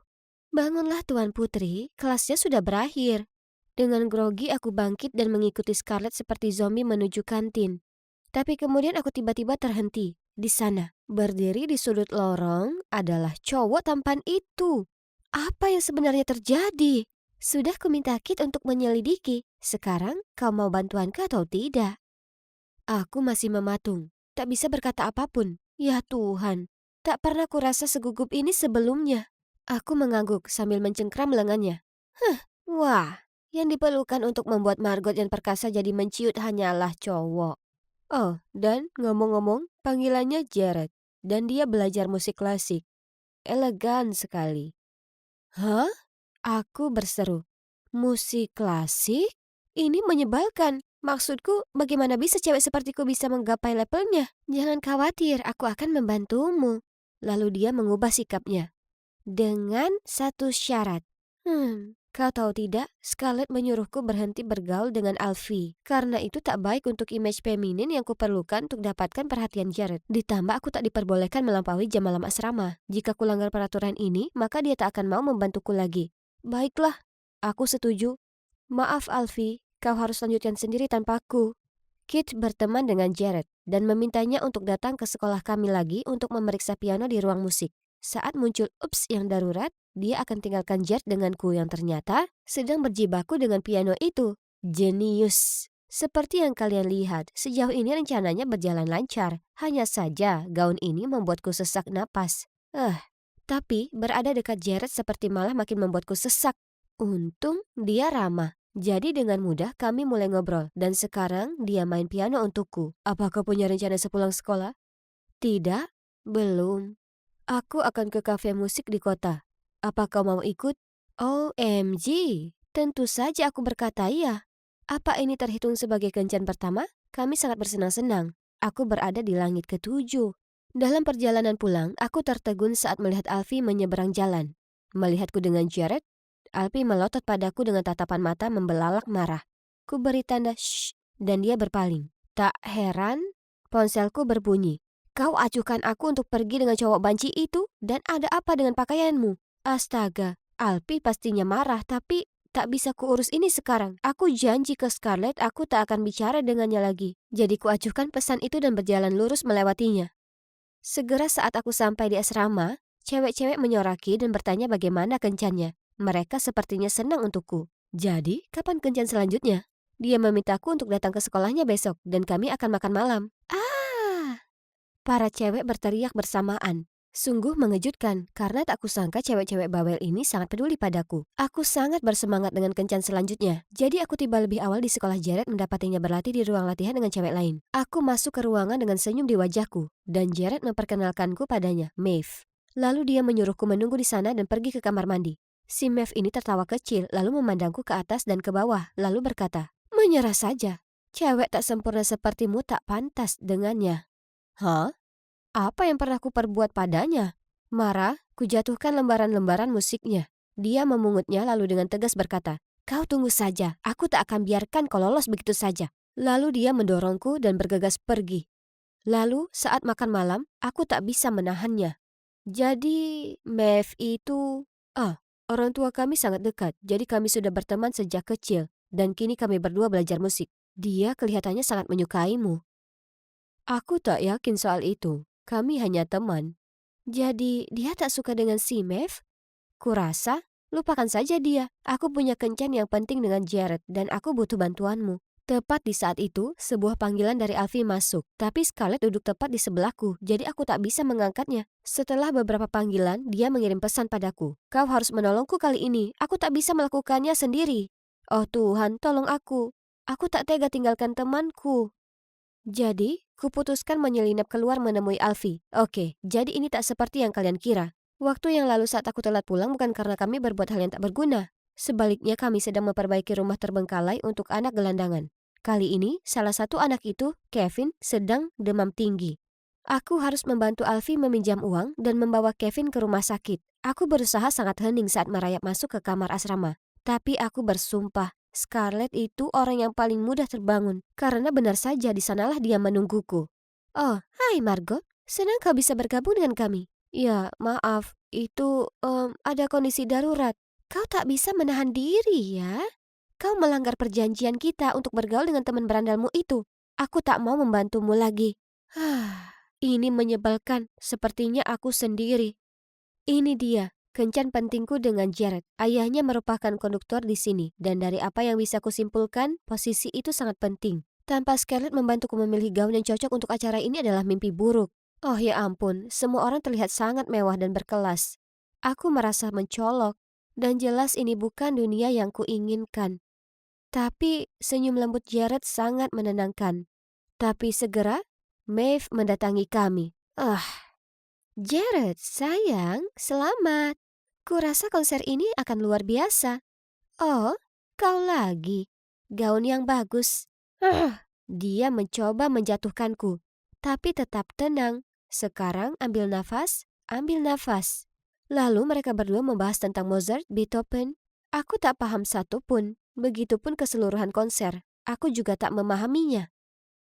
Bangunlah Tuan Putri, kelasnya sudah berakhir. Dengan grogi aku bangkit dan mengikuti Scarlett seperti zombie menuju kantin. Tapi kemudian aku tiba-tiba terhenti. Di sana, berdiri di sudut lorong adalah cowok tampan itu. Apa yang sebenarnya terjadi? Sudah kuminta Kit untuk menyelidiki. Sekarang kau mau bantuanku atau tidak? Aku masih mematung, tak bisa berkata apapun. Ya Tuhan, tak pernah kurasa segugup ini sebelumnya. Aku mengangguk sambil mencengkram lengannya. Wah, yang diperlukan untuk membuat Margot dan Perkasa jadi menciut hanyalah cowok. Oh, dan ngomong-ngomong, panggilannya Jared, dan dia belajar musik klasik. Elegan sekali. Hah? Aku berseru. Musik klasik? Ini menyebalkan. Maksudku, bagaimana bisa cewek sepertiku bisa menggapai levelnya? Jangan khawatir, aku akan membantumu. Lalu dia mengubah sikapnya. Dengan satu syarat. Kau tahu tidak, Scarlett menyuruhku berhenti bergaul dengan Alfie. Karena itu tak baik untuk image feminin yang kuperlukan untuk dapatkan perhatian Jared. Ditambah aku tak diperbolehkan melampaui jam malam asrama. Jika kulanggar peraturan ini, maka dia tak akan mau membantuku lagi. Baiklah, aku setuju. Maaf Alfie, kau harus lanjutkan sendiri tanpaku. Kit berteman dengan Jared dan memintanya untuk datang ke sekolah kami lagi untuk memeriksa piano di ruang musik. Saat muncul ups yang darurat, dia akan tinggalkan Jared denganku yang ternyata sedang berjibaku dengan piano itu. Jenius. Seperti yang kalian lihat, sejauh ini rencananya berjalan lancar. Hanya saja gaun ini membuatku sesak napas. Tapi berada dekat Jared seperti malah makin membuatku sesak. Untung dia ramah. Jadi dengan mudah kami mulai ngobrol dan sekarang dia main piano untukku. Apakah punya rencana sepulang sekolah? Tidak, belum. Aku akan ke kafe musik di kota. Apa kau mau ikut? OMG, tentu saja aku berkata iya. Apa ini terhitung sebagai kencan pertama? Kami sangat bersenang-senang. Aku berada di langit ketujuh. Dalam perjalanan pulang, aku tertegun saat melihat Alfie menyeberang jalan. Melihatku dengan Jared, Alfie melotot padaku dengan tatapan mata membelalak marah. Ku beri tanda shh dan dia berpaling. Tak heran, ponselku berbunyi. Kau acuhkan aku untuk pergi dengan cowok banci itu dan ada apa dengan pakaianmu? Astaga, Alfie pastinya marah tapi tak bisa kuurus ini sekarang. Aku janji ke Scarlett aku tak akan bicara dengannya lagi. Jadi ku acuhkan pesan itu dan berjalan lurus melewatinya. Segera saat aku sampai di asrama, cewek-cewek menyoraki dan bertanya bagaimana kencannya. Mereka sepertinya senang untukku. Jadi, kapan kencan selanjutnya? Dia memintaku untuk datang ke sekolahnya besok dan kami akan makan malam. Para cewek berteriak bersamaan. Sungguh mengejutkan, karena tak kusangka cewek-cewek bawel ini sangat peduli padaku. Aku sangat bersemangat dengan kencan selanjutnya. Jadi aku tiba lebih awal di sekolah Jared mendapatinya berlatih di ruang latihan dengan cewek lain. Aku masuk ke ruangan dengan senyum di wajahku, dan Jared memperkenalkanku padanya, Maeve. Lalu dia menyuruhku menunggu di sana dan pergi ke kamar mandi. Si Maeve ini tertawa kecil, lalu memandangku ke atas dan ke bawah, lalu berkata, "Menyerah saja. Cewek tak sempurna sepertimu tak pantas dengannya." Hah? Apa yang pernah kuperbuat padanya? Marah, kujatuhkan lembaran-lembaran musiknya. Dia memungutnya lalu dengan tegas berkata, "Kau tunggu saja, aku tak akan biarkan kau lolos begitu saja." Lalu dia mendorongku dan bergegas pergi. Lalu saat makan malam, aku tak bisa menahannya. Jadi, Mev itu... orang tua kami sangat dekat, jadi kami sudah berteman sejak kecil, dan kini kami berdua belajar musik. Dia kelihatannya sangat menyukaimu. Aku tak yakin soal itu. Kami hanya teman. Jadi, dia tak suka dengan si Mev? Kurasa, lupakan saja dia. Aku punya kencan yang penting dengan Jared dan aku butuh bantuanmu. Tepat di saat itu, sebuah panggilan dari Alfie masuk. Tapi Scarlett duduk tepat di sebelahku, jadi aku tak bisa mengangkatnya. Setelah beberapa panggilan, dia mengirim pesan padaku. "Kau harus menolongku kali ini. Aku tak bisa melakukannya sendiri." Oh Tuhan, tolong aku. Aku tak tega tinggalkan temanku. Jadi, kuputuskan menyelinap keluar menemui Alfie. Oke, jadi ini tak seperti yang kalian kira. Waktu yang lalu saat aku telat pulang bukan karena kami berbuat hal yang tak berguna. Sebaliknya kami sedang memperbaiki rumah terbengkalai untuk anak gelandangan. Kali ini, salah satu anak itu, Kevin, sedang demam tinggi. Aku harus membantu Alfie meminjam uang dan membawa Kevin ke rumah sakit. Aku berusaha sangat hening saat merayap masuk ke kamar asrama. Tapi aku bersumpah, Scarlett itu orang yang paling mudah terbangun, karena benar saja di sanalah dia menungguku. "Oh, hai Margot, senang kau bisa bergabung dengan kami." "Ya, maaf, itu ada kondisi darurat." "Kau tak bisa menahan diri ya? Kau melanggar perjanjian kita untuk bergaul dengan teman berandalmu itu. Aku tak mau membantumu lagi." Ini menyebalkan, sepertinya aku sendiri. Ini dia, kencan pentingku dengan Jared. Ayahnya merupakan konduktor di sini, dan dari apa yang bisa kusimpulkan, posisi itu sangat penting. Tanpa Scarlett membantuku memilih gaun yang cocok untuk acara ini adalah mimpi buruk. Oh ya ampun, semua orang terlihat sangat mewah dan berkelas. Aku merasa mencolok, dan jelas ini bukan dunia yang kuinginkan. Tapi senyum lembut Jared sangat menenangkan. Tapi segera, Maeve mendatangi kami. Jared, sayang, selamat. Kurasa konser ini akan luar biasa. Oh, kau lagi. Gaun yang bagus. Dia mencoba menjatuhkanku, tapi tetap tenang. Sekarang ambil nafas, ambil nafas. Lalu mereka berdua membahas tentang Mozart, Beethoven. Aku tak paham satu pun. Begitupun keseluruhan konser. Aku juga tak memahaminya.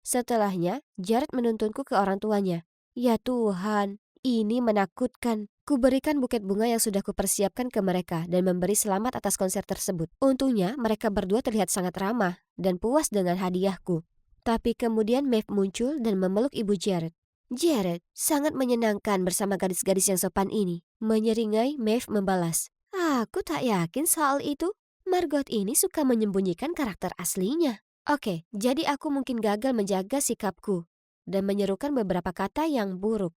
Setelahnya, Jared menuntunku ke orang tuanya. Ya Tuhan, ini menakutkan. Kuberikan buket bunga yang sudah kupersiapkan ke mereka dan memberi selamat atas konser tersebut. Untungnya, mereka berdua terlihat sangat ramah dan puas dengan hadiahku. Tapi kemudian Maeve muncul dan memeluk ibu Jared. "Jared, sangat menyenangkan bersama gadis-gadis yang sopan ini." Menyeringai, Maeve membalas. "Aku tak yakin soal itu. Margot ini suka menyembunyikan karakter aslinya." Oke, jadi aku mungkin gagal menjaga sikapku dan menyerukan beberapa kata yang buruk.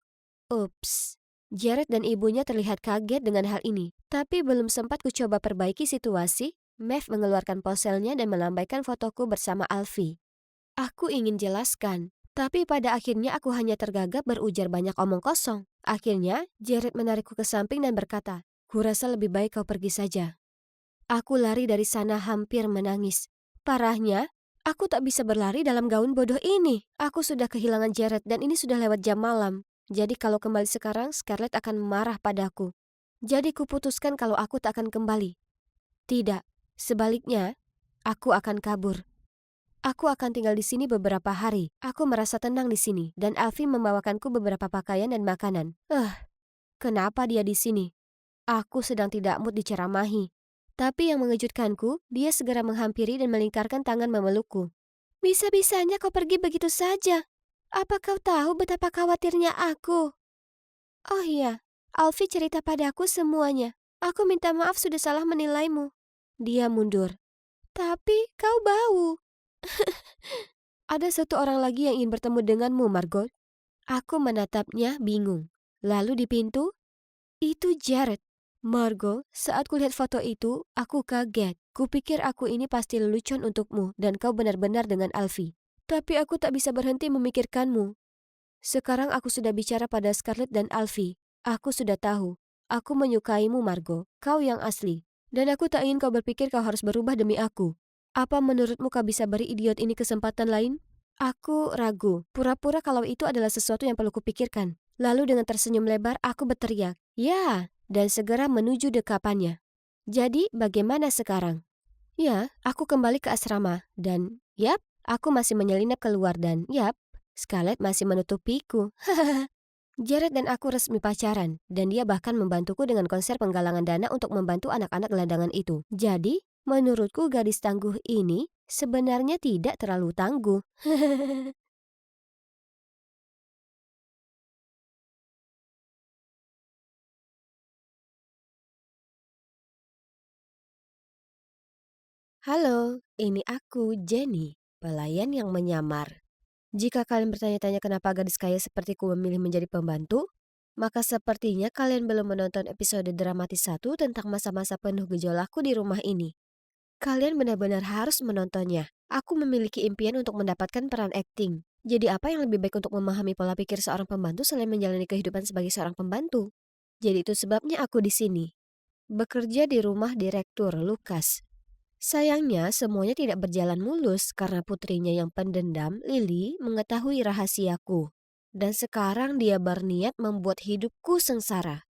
Ups. Jared dan ibunya terlihat kaget dengan hal ini. Tapi belum sempat kucoba perbaiki situasi, Maeve mengeluarkan ponselnya dan melambaikan fotoku bersama Alfie. Aku ingin jelaskan, tapi pada akhirnya aku hanya tergagap berujar banyak omong kosong. Akhirnya, Jared menarikku ke samping dan berkata, "Kurasa lebih baik kau pergi saja." Aku lari dari sana hampir menangis. Parahnya, aku tak bisa berlari dalam gaun bodoh ini. Aku sudah kehilangan Jared dan ini sudah lewat jam malam. Jadi kalau kembali sekarang, Scarlett akan marah padaku. Jadi kuputuskan kalau aku tak akan kembali. Tidak, sebaliknya, aku akan kabur. Aku akan tinggal di sini beberapa hari. Aku merasa tenang di sini dan Alfie membawakanku beberapa pakaian dan makanan. Kenapa dia di sini? Aku sedang tidak mood diceramahi. Tapi yang mengejutkanku, dia segera menghampiri dan melingkarkan tangan memelukku. "Bisa-bisanya kau pergi begitu saja. Apa kau tahu betapa khawatirnya aku?" "Oh iya, Alfie cerita padaku semuanya. Aku minta maaf sudah salah menilaimu." Dia mundur. "Tapi kau bau." "Ada satu orang lagi yang ingin bertemu denganmu, Margot." Aku menatapnya bingung. Lalu di pintu, itu Jared. Margo, saat kulihat foto itu, aku kaget. Kupikir aku ini pasti lelucon untukmu dan kau benar-benar dengan Alfie. Tapi aku tak bisa berhenti memikirkanmu. Sekarang aku sudah bicara pada Scarlett dan Alfie. Aku sudah tahu. Aku menyukaimu, Margo. Kau yang asli. Dan aku tak ingin kau berpikir kau harus berubah demi aku. Apa menurutmu kau bisa beri idiot ini kesempatan lain? Aku ragu. Pura-pura kalau itu adalah sesuatu yang perlu kupikirkan. Lalu dengan tersenyum lebar, aku berteriak, "Ya!" dan segera menuju dekapannya. Jadi, bagaimana sekarang? Ya, aku kembali ke asrama. Dan, yap, aku masih menyelinap keluar dan, yap, Scarlett masih menutupiku. Jared dan aku resmi pacaran, dan dia bahkan membantuku dengan konser penggalangan dana untuk membantu anak-anak gelandangan itu. Jadi, menurutku gadis tangguh ini sebenarnya tidak terlalu tangguh. Halo, ini aku, Jenny, pelayan yang menyamar. Jika kalian bertanya-tanya kenapa gadis kaya sepertiku memilih menjadi pembantu, maka sepertinya kalian belum menonton episode dramatis 1 tentang masa-masa penuh gejolakku di rumah ini. Kalian benar-benar harus menontonnya. Aku memiliki impian untuk mendapatkan peran akting. Jadi apa yang lebih baik untuk memahami pola pikir seorang pembantu selain menjalani kehidupan sebagai seorang pembantu? Jadi itu sebabnya aku di sini. Bekerja di rumah Direktur Lukas. Sayangnya semuanya tidak berjalan mulus karena putrinya yang pendendam, Lily, mengetahui rahasiaku. Dan sekarang dia berniat membuat hidupku sengsara.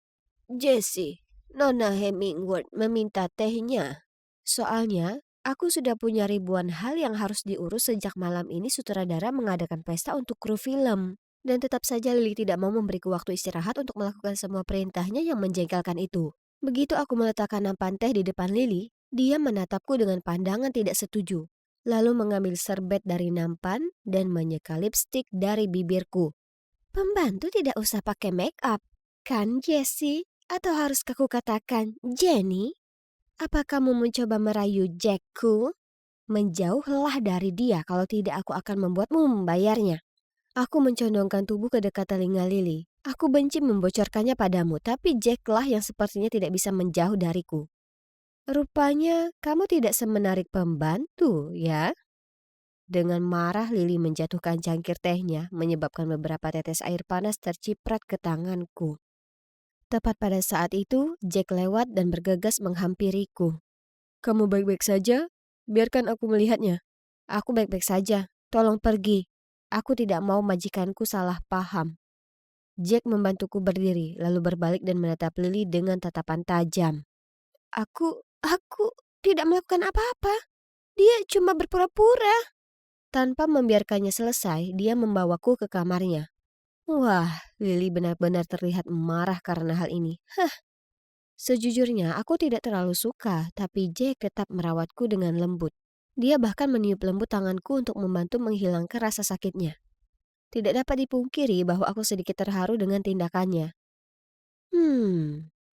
Jessie, Nona Hemingway meminta tehnya. Soalnya, aku sudah punya ribuan hal yang harus diurus sejak malam ini sutradara mengadakan pesta untuk kru film. Dan tetap saja Lily tidak mau memberiku waktu istirahat untuk melakukan semua perintahnya yang menjengkelkan itu. Begitu aku meletakkan nampan teh di depan Lily, dia menatapku dengan pandangan tidak setuju. Lalu mengambil serbet dari nampan dan menyeka lipstik dari bibirku. Pembantu tidak usah pakai make up, kan Jessie? Atau harus aku katakan, Jenny? Apa kamu mencoba merayu Jackku? Menjauhlah dari dia, kalau tidak aku akan membuatmu membayarnya. Aku mencondongkan tubuh ke dekat telinga Lily. Aku benci membocorkannya padamu, tapi Jacklah yang sepertinya tidak bisa menjauh dariku. Rupanya kamu tidak semenarik pembantu, ya? Dengan marah Lily menjatuhkan cangkir tehnya, menyebabkan beberapa tetes air panas terciprat ke tanganku. Tepat pada saat itu, Jack lewat dan bergegas menghampiriku. Kamu baik-baik saja? Biarkan aku melihatnya. Aku baik-baik saja. Tolong pergi. Aku tidak mau majikanku salah paham. Jack membantuku berdiri, lalu berbalik dan menatap Lily dengan tatapan tajam. Aku tidak melakukan apa-apa. Dia cuma berpura-pura. Tanpa membiarkannya selesai, dia membawaku ke kamarnya. Wah, Lily benar-benar terlihat marah karena hal ini. Sejujurnya aku tidak terlalu suka, tapi Jack tetap merawatku dengan lembut. Dia bahkan meniup lembut tanganku untuk membantu menghilangkan rasa sakitnya. Tidak dapat dipungkiri bahwa aku sedikit terharu dengan tindakannya.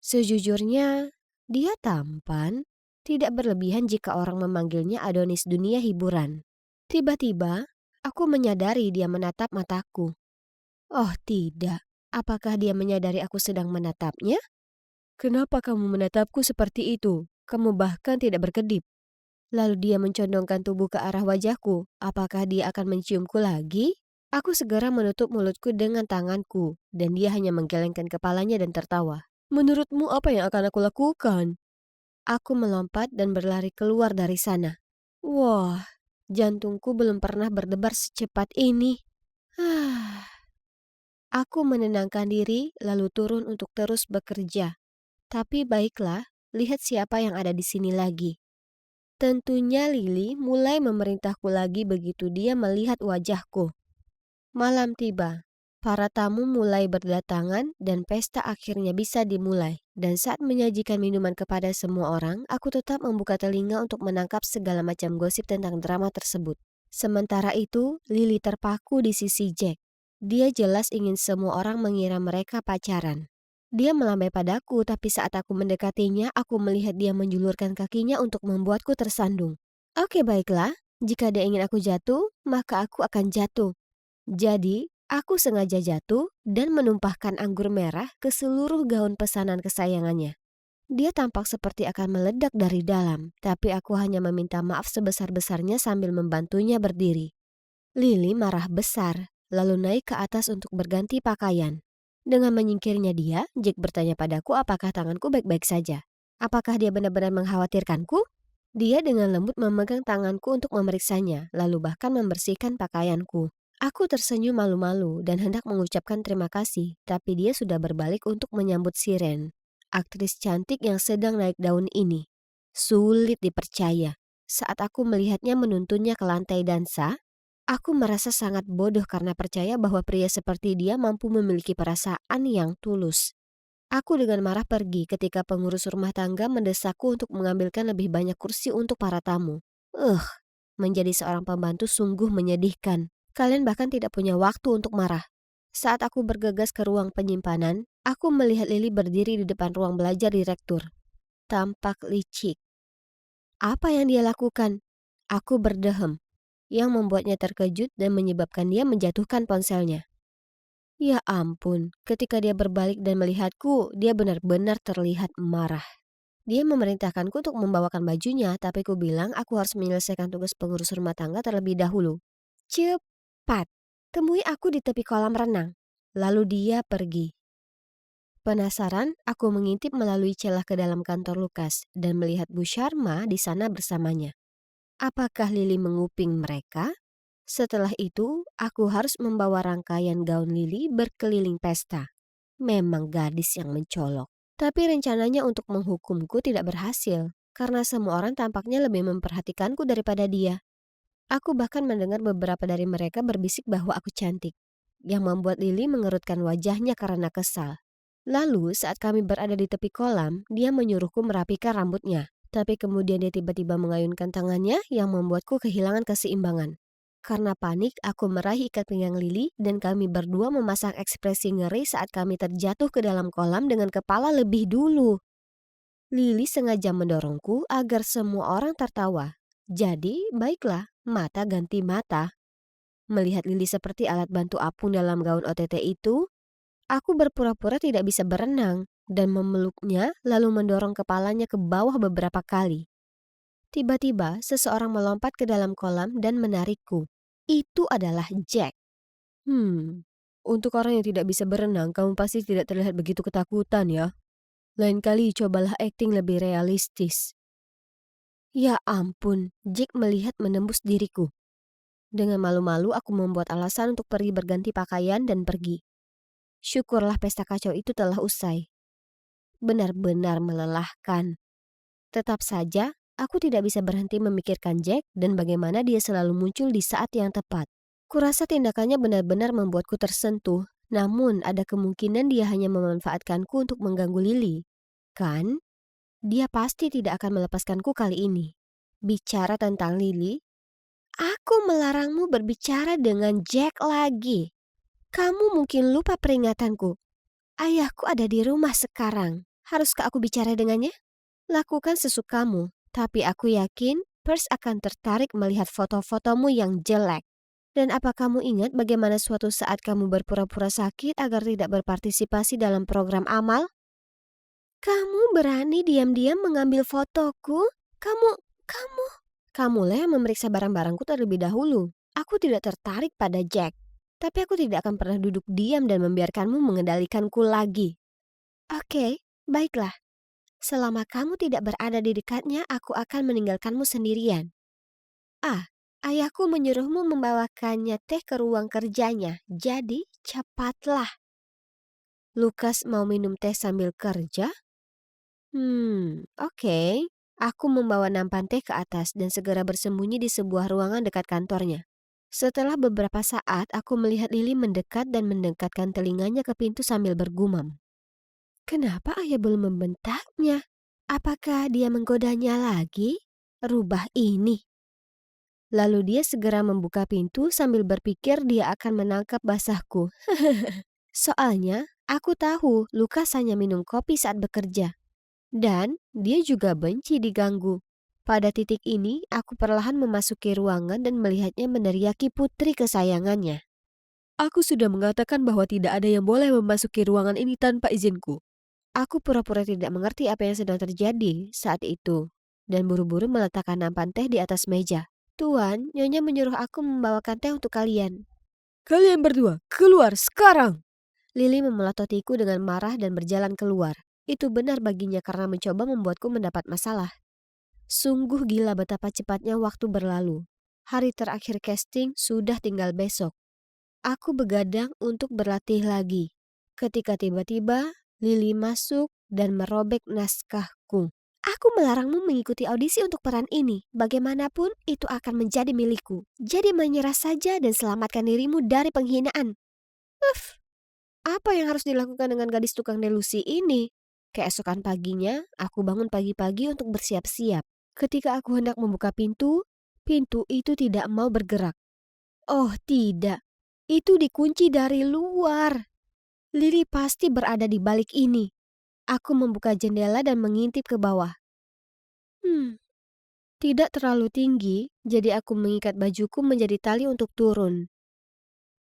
Sejujurnya dia tampan, tidak berlebihan jika orang memanggilnya Adonis dunia hiburan. Tiba-tiba, aku menyadari dia menatap mataku. Oh tidak, apakah dia menyadari aku sedang menatapnya? Kenapa kamu menatapku seperti itu? Kamu bahkan tidak berkedip. Lalu dia mencondongkan tubuh ke arah wajahku. Apakah dia akan menciumku lagi? Aku segera menutup mulutku dengan tanganku, dan dia hanya menggelengkan kepalanya dan tertawa. Menurutmu apa yang akan aku lakukan? Aku melompat dan berlari keluar dari sana. Wah, jantungku belum pernah berdebar secepat ini. Aku menenangkan diri lalu turun untuk terus bekerja. Tapi baiklah, lihat siapa yang ada di sini lagi. Tentunya Lily mulai memerintahku lagi begitu dia melihat wajahku. Malam tiba. Para tamu mulai berdatangan dan pesta akhirnya bisa dimulai. Dan saat menyajikan minuman kepada semua orang, aku tetap membuka telinga untuk menangkap segala macam gosip tentang drama tersebut. Sementara itu, Lily terpaku di sisi Jack. Dia jelas ingin semua orang mengira mereka pacaran. Dia melambai padaku, tapi saat aku mendekatinya, aku melihat dia menjulurkan kakinya untuk membuatku tersandung. Oke, baiklah. Jika dia ingin aku jatuh, maka aku akan jatuh. Jadi, Aku sengaja jatuh dan menumpahkan anggur merah ke seluruh gaun pesanan kesayangannya. Dia tampak seperti akan meledak dari dalam, tapi aku hanya meminta maaf sebesar-besarnya sambil membantunya berdiri. Lily marah besar, lalu naik ke atas untuk berganti pakaian. Dengan menyingkirnya dia, Jack bertanya padaku apakah tanganku baik-baik saja. Apakah dia benar-benar mengkhawatirkanku? Dia dengan lembut memegang tanganku untuk memeriksanya, lalu bahkan membersihkan pakaianku. Aku tersenyum malu-malu dan hendak mengucapkan terima kasih, tapi dia sudah berbalik untuk menyambut Siren, aktris cantik yang sedang naik daun ini. Sulit dipercaya. Saat aku melihatnya menuntunnya ke lantai dansa, aku merasa sangat bodoh karena percaya bahwa pria seperti dia mampu memiliki perasaan yang tulus. Aku dengan marah pergi ketika pengurus rumah tangga mendesakku untuk mengambilkan lebih banyak kursi untuk para tamu. Menjadi seorang pembantu sungguh menyedihkan. Kalian bahkan tidak punya waktu untuk marah. Saat aku bergegas ke ruang penyimpanan, aku melihat Lily berdiri di depan ruang belajar direktur. Tampak licik. Apa yang dia lakukan? Aku berdehem, yang membuatnya terkejut dan menyebabkan dia menjatuhkan ponselnya. Ya ampun, ketika dia berbalik dan melihatku, dia benar-benar terlihat marah. Dia memerintahkanku untuk membawakan bajunya, tapi ku bilang aku harus menyelesaikan tugas pengurus rumah tangga terlebih dahulu. Cepat, temui aku di tepi kolam renang. Lalu dia pergi. Penasaran, aku mengintip melalui celah ke dalam kantor Lukas dan melihat Bu Sharma di sana bersamanya. Apakah Lily menguping mereka? Setelah itu, aku harus membawa rangkaian gaun Lily berkeliling pesta. Memang gadis yang mencolok. Tapi rencananya untuk menghukumku tidak berhasil, karena semua orang tampaknya lebih memperhatikanku daripada dia. Aku bahkan mendengar beberapa dari mereka berbisik bahwa aku cantik, yang membuat Lily mengerutkan wajahnya karena kesal. Lalu saat kami berada di tepi kolam, dia menyuruhku merapikan rambutnya. Tapi kemudian dia tiba-tiba mengayunkan tangannya yang membuatku kehilangan keseimbangan. Karena panik, aku meraih ikat pinggang Lily dan kami berdua memasang ekspresi ngeri saat kami terjatuh ke dalam kolam dengan kepala lebih dulu. Lily sengaja mendorongku agar semua orang tertawa. Jadi, baiklah, mata ganti mata. Melihat Lily seperti alat bantu apung dalam gaun OTT itu, aku berpura-pura tidak bisa berenang dan memeluknya lalu mendorong kepalanya ke bawah beberapa kali. Tiba-tiba, seseorang melompat ke dalam kolam dan menarikku. Itu adalah Jack. Untuk orang yang tidak bisa berenang, kamu pasti tidak terlihat begitu ketakutan ya. Lain kali cobalah akting lebih realistis. Ya ampun, Jack melihat menembus diriku. Dengan malu-malu aku membuat alasan untuk pergi berganti pakaian dan pergi. Syukurlah pesta kacau itu telah usai. Benar-benar melelahkan. Tetap saja, aku tidak bisa berhenti memikirkan Jack dan bagaimana dia selalu muncul di saat yang tepat. Kurasa tindakannya benar-benar membuatku tersentuh, namun ada kemungkinan dia hanya memanfaatkanku untuk mengganggu Lily. Kan? Dia pasti tidak akan melepaskanku kali ini. Bicara tentang Lily, aku melarangmu berbicara dengan Jack lagi. Kamu mungkin lupa peringatanku. Ayahku ada di rumah sekarang. Haruskah aku bicara dengannya? Lakukan sesukamu, tapi aku yakin Percy akan tertarik melihat foto-fotomu yang jelek. Dan apa kamu ingat bagaimana suatu saat kamu berpura-pura sakit agar tidak berpartisipasi dalam program amal? Kamu berani diam-diam mengambil fotoku? Kamulah yang memeriksa barang-barangku terlebih dahulu. Aku tidak tertarik pada Jack. Tapi aku tidak akan pernah duduk diam dan membiarkanmu mengendalikanku lagi. Oke, baiklah. Selama kamu tidak berada di dekatnya, aku akan meninggalkanmu sendirian. Ayahku menyuruhmu membawakannya teh ke ruang kerjanya, jadi cepatlah. Lukas mau minum teh sambil kerja? Oke. Aku membawa nampan teh ke atas dan segera bersembunyi di sebuah ruangan dekat kantornya. Setelah beberapa saat, aku melihat Lily mendekat dan mendekatkan telinganya ke pintu sambil bergumam. Kenapa ayah belum membentaknya? Apakah dia menggodanya lagi? Rubah ini. Lalu dia segera membuka pintu sambil berpikir dia akan menangkap basahku. Soalnya, aku tahu Lukas hanya minum kopi saat bekerja. Dan dia juga benci diganggu. Pada titik ini, aku perlahan memasuki ruangan dan melihatnya meneriaki putri kesayangannya. Aku sudah mengatakan bahwa tidak ada yang boleh memasuki ruangan ini tanpa izinku. Aku pura-pura tidak mengerti apa yang sedang terjadi saat itu, dan buru-buru meletakkan nampan teh di atas meja. Tuan, Nyonya menyuruh aku membawakan teh untuk kalian. Kalian berdua, keluar sekarang! Lily memelototiku dengan marah dan berjalan keluar. Itu benar baginya karena mencoba membuatku mendapat masalah. Sungguh gila betapa cepatnya waktu berlalu. Hari terakhir casting sudah tinggal besok. Aku begadang untuk berlatih lagi. Ketika tiba-tiba Lily masuk dan merobek naskahku. Aku melarangmu mengikuti audisi untuk peran ini. Bagaimanapun itu akan menjadi milikku. Jadi menyerah saja dan selamatkan dirimu dari penghinaan. Uff, apa yang harus dilakukan dengan gadis tukang delusi ini? Keesokan paginya, aku bangun pagi-pagi untuk bersiap-siap. Ketika aku hendak membuka pintu, pintu itu tidak mau bergerak. Oh tidak, itu dikunci dari luar. Lily pasti berada di balik ini. Aku membuka jendela dan mengintip ke bawah. Tidak terlalu tinggi, jadi aku mengikat bajuku menjadi tali untuk turun.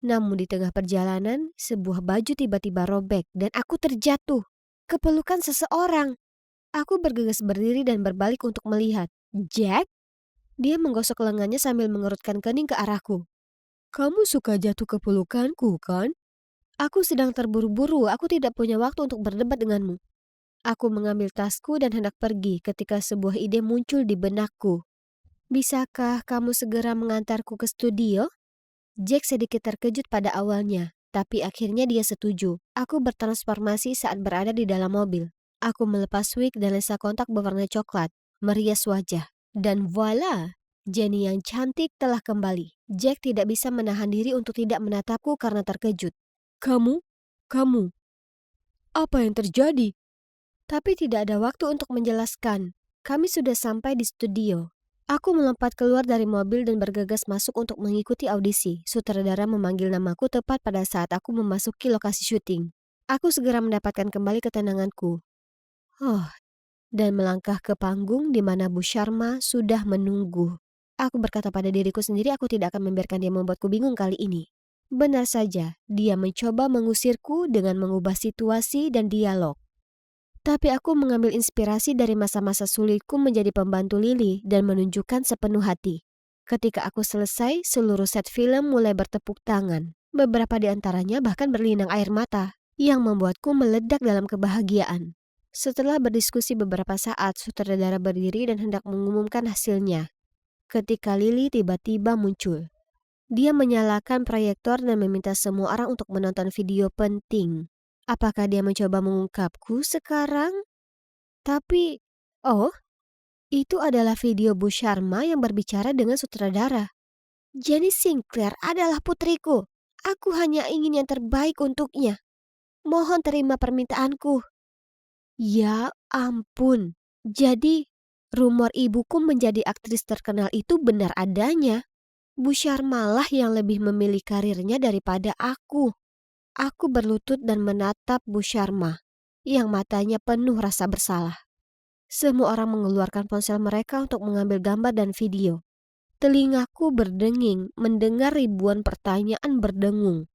Namun di tengah perjalanan, sebuah baju tiba-tiba robek dan aku terjatuh. Kepelukan seseorang. Aku bergegas berdiri dan berbalik untuk melihat. Jack? Dia menggosok lengannya sambil mengerutkan kening ke arahku. Kamu suka jatuh ke pelukanku, kan? Aku sedang terburu-buru, aku tidak punya waktu untuk berdebat denganmu. Aku mengambil tasku dan hendak pergi ketika sebuah ide muncul di benakku. Bisakah kamu segera mengantarku ke studio? Jack sedikit terkejut pada awalnya, tapi akhirnya dia setuju. Aku bertransformasi saat berada di dalam mobil. Aku melepas wig dan lensa kontak berwarna coklat, merias wajah. Dan voila! Jenny yang cantik telah kembali. Jack tidak bisa menahan diri untuk tidak menatapku karena terkejut. Kamu? Apa yang terjadi? Tapi tidak ada waktu untuk menjelaskan. Kami sudah sampai di studio. Aku melompat keluar dari mobil dan bergegas masuk untuk mengikuti audisi. Sutradara memanggil namaku tepat pada saat aku memasuki lokasi syuting. Aku segera mendapatkan kembali ketenanganku. Dan melangkah ke panggung di mana Bu Sharma sudah menunggu. Aku berkata pada diriku sendiri aku tidak akan membiarkan dia membuatku bingung kali ini. Benar saja, dia mencoba mengusirku dengan mengubah situasi dan dialog. Tapi aku mengambil inspirasi dari masa-masa sulitku menjadi pembantu Lily dan menunjukkan sepenuh hati. Ketika aku selesai, seluruh set film mulai bertepuk tangan. Beberapa di antaranya bahkan berlinang air mata, yang membuatku meledak dalam kebahagiaan. Setelah berdiskusi beberapa saat, sutradara berdiri dan hendak mengumumkan hasilnya. Ketika Lily tiba-tiba muncul. Dia menyalakan proyektor dan meminta semua orang untuk menonton video penting. Apakah dia mencoba mengungkapku sekarang? Tapi, itu adalah video Bu Sharma yang berbicara dengan sutradara. Jenny Sinclair adalah putriku. Aku hanya ingin yang terbaik untuknya. Mohon terima permintaanku. Ya ampun. Jadi, rumor ibuku menjadi aktris terkenal itu benar adanya. Bu Sharma lah yang lebih memilih karirnya daripada aku. Aku berlutut dan menatap Bu Sharma, yang matanya penuh rasa bersalah. Semua orang mengeluarkan ponsel mereka untuk mengambil gambar dan video. Telingaku berdenging mendengar ribuan pertanyaan berdengung.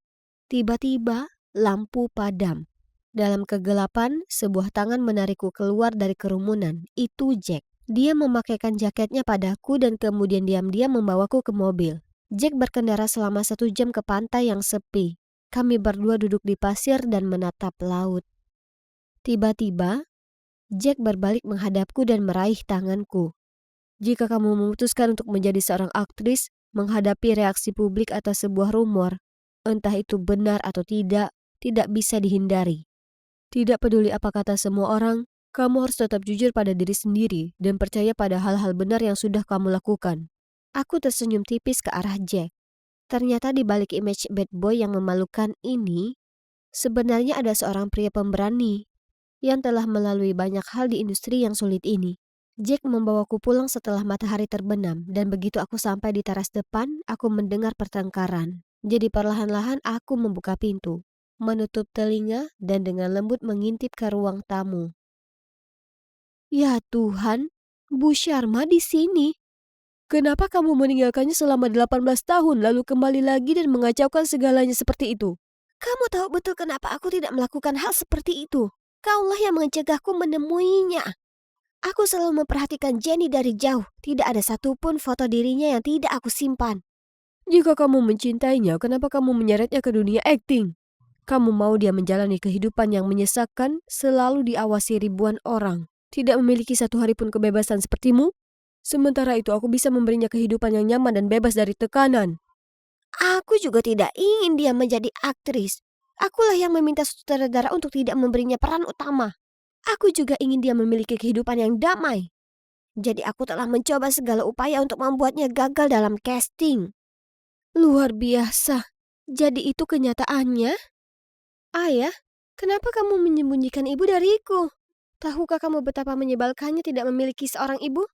Tiba-tiba, lampu padam. Dalam kegelapan, sebuah tangan menarikku keluar dari kerumunan. Itu Jack. Dia memakaikan jaketnya padaku dan kemudian diam-diam membawaku ke mobil. Jack berkendara selama 1 jam ke pantai yang sepi. Kami berdua duduk di pasir dan menatap laut. Tiba-tiba, Jack berbalik menghadapku dan meraih tanganku. Jika kamu memutuskan untuk menjadi seorang aktris, menghadapi reaksi publik atas sebuah rumor, entah itu benar atau tidak bisa dihindari. Tidak peduli apa kata semua orang, kamu harus tetap jujur pada diri sendiri dan percaya pada hal-hal benar yang sudah kamu lakukan. Aku tersenyum tipis ke arah Jack. Ternyata di balik image bad boy yang memalukan ini, sebenarnya ada seorang pria pemberani yang telah melalui banyak hal di industri yang sulit ini. Jack membawaku pulang setelah matahari terbenam dan begitu aku sampai di teras depan, aku mendengar pertengkaran. Jadi perlahan-lahan aku membuka pintu, menutup telinga dan dengan lembut mengintip ke ruang tamu. Ya Tuhan, Bu Sharma di sini. Kenapa kamu meninggalkannya selama 18 tahun lalu kembali lagi dan mengacaukan segalanya seperti itu? Kamu tahu betul kenapa aku tidak melakukan hal seperti itu. Kaulah yang mencegahku menemuinya. Aku selalu memperhatikan Jenny dari jauh. Tidak ada satupun foto dirinya yang tidak aku simpan. Jika kamu mencintainya, kenapa kamu menyeretnya ke dunia akting? Kamu mau dia menjalani kehidupan yang menyesakkan, selalu diawasi ribuan orang, tidak memiliki satu hari pun kebebasan sepertimu? Sementara itu aku bisa memberinya kehidupan yang nyaman dan bebas dari tekanan. Aku juga tidak ingin dia menjadi aktris. Akulah yang meminta sutradara untuk tidak memberinya peran utama. Aku juga ingin dia memiliki kehidupan yang damai. Jadi aku telah mencoba segala upaya untuk membuatnya gagal dalam casting. Luar biasa. Jadi itu kenyataannya? Ayah, kenapa kamu menyembunyikan ibu dariku? Tahukah kamu betapa menyebalkannya tidak memiliki seorang ibu?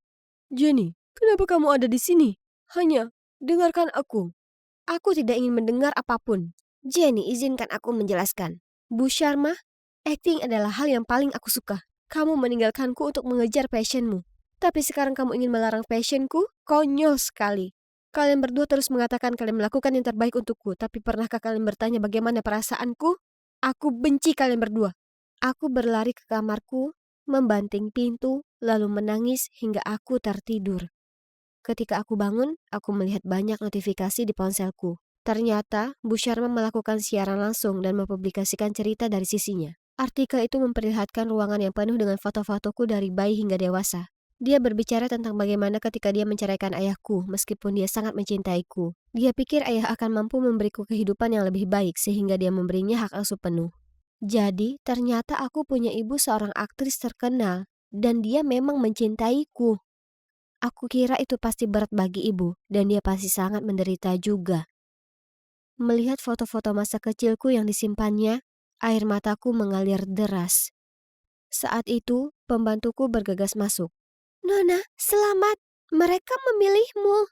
Jenny, kenapa kamu ada di sini? Hanya, dengarkan aku. Aku tidak ingin mendengar apapun. Jenny, izinkan aku menjelaskan. Bu Sharma, acting adalah hal yang paling aku suka. Kamu meninggalkanku untuk mengejar passionmu. Tapi sekarang kamu ingin melarang passionku? Konyol sekali. Kalian berdua terus mengatakan kalian melakukan yang terbaik untukku. Tapi pernahkah kalian bertanya bagaimana perasaanku? Aku benci kalian berdua. Aku berlari ke kamarku, membanting pintu, lalu menangis hingga aku tertidur. Ketika aku bangun, aku melihat banyak notifikasi di ponselku. Ternyata, Bu Sharma melakukan siaran langsung dan mempublikasikan cerita dari sisinya. Artikel itu memperlihatkan ruangan yang penuh dengan foto-fotoku dari bayi hingga dewasa. Dia berbicara tentang bagaimana ketika dia menceraikan ayahku, meskipun dia sangat mencintaiku. Dia pikir ayah akan mampu memberiku kehidupan yang lebih baik sehingga dia memberinya hak asuh penuh. Jadi, ternyata aku punya ibu seorang aktris terkenal, dan dia memang mencintaiku. Aku kira itu pasti berat bagi ibu, dan dia pasti sangat menderita juga. Melihat foto-foto masa kecilku yang disimpannya, air mataku mengalir deras. Saat itu, pembantuku bergegas masuk. Nona, selamat! Mereka memilihmu.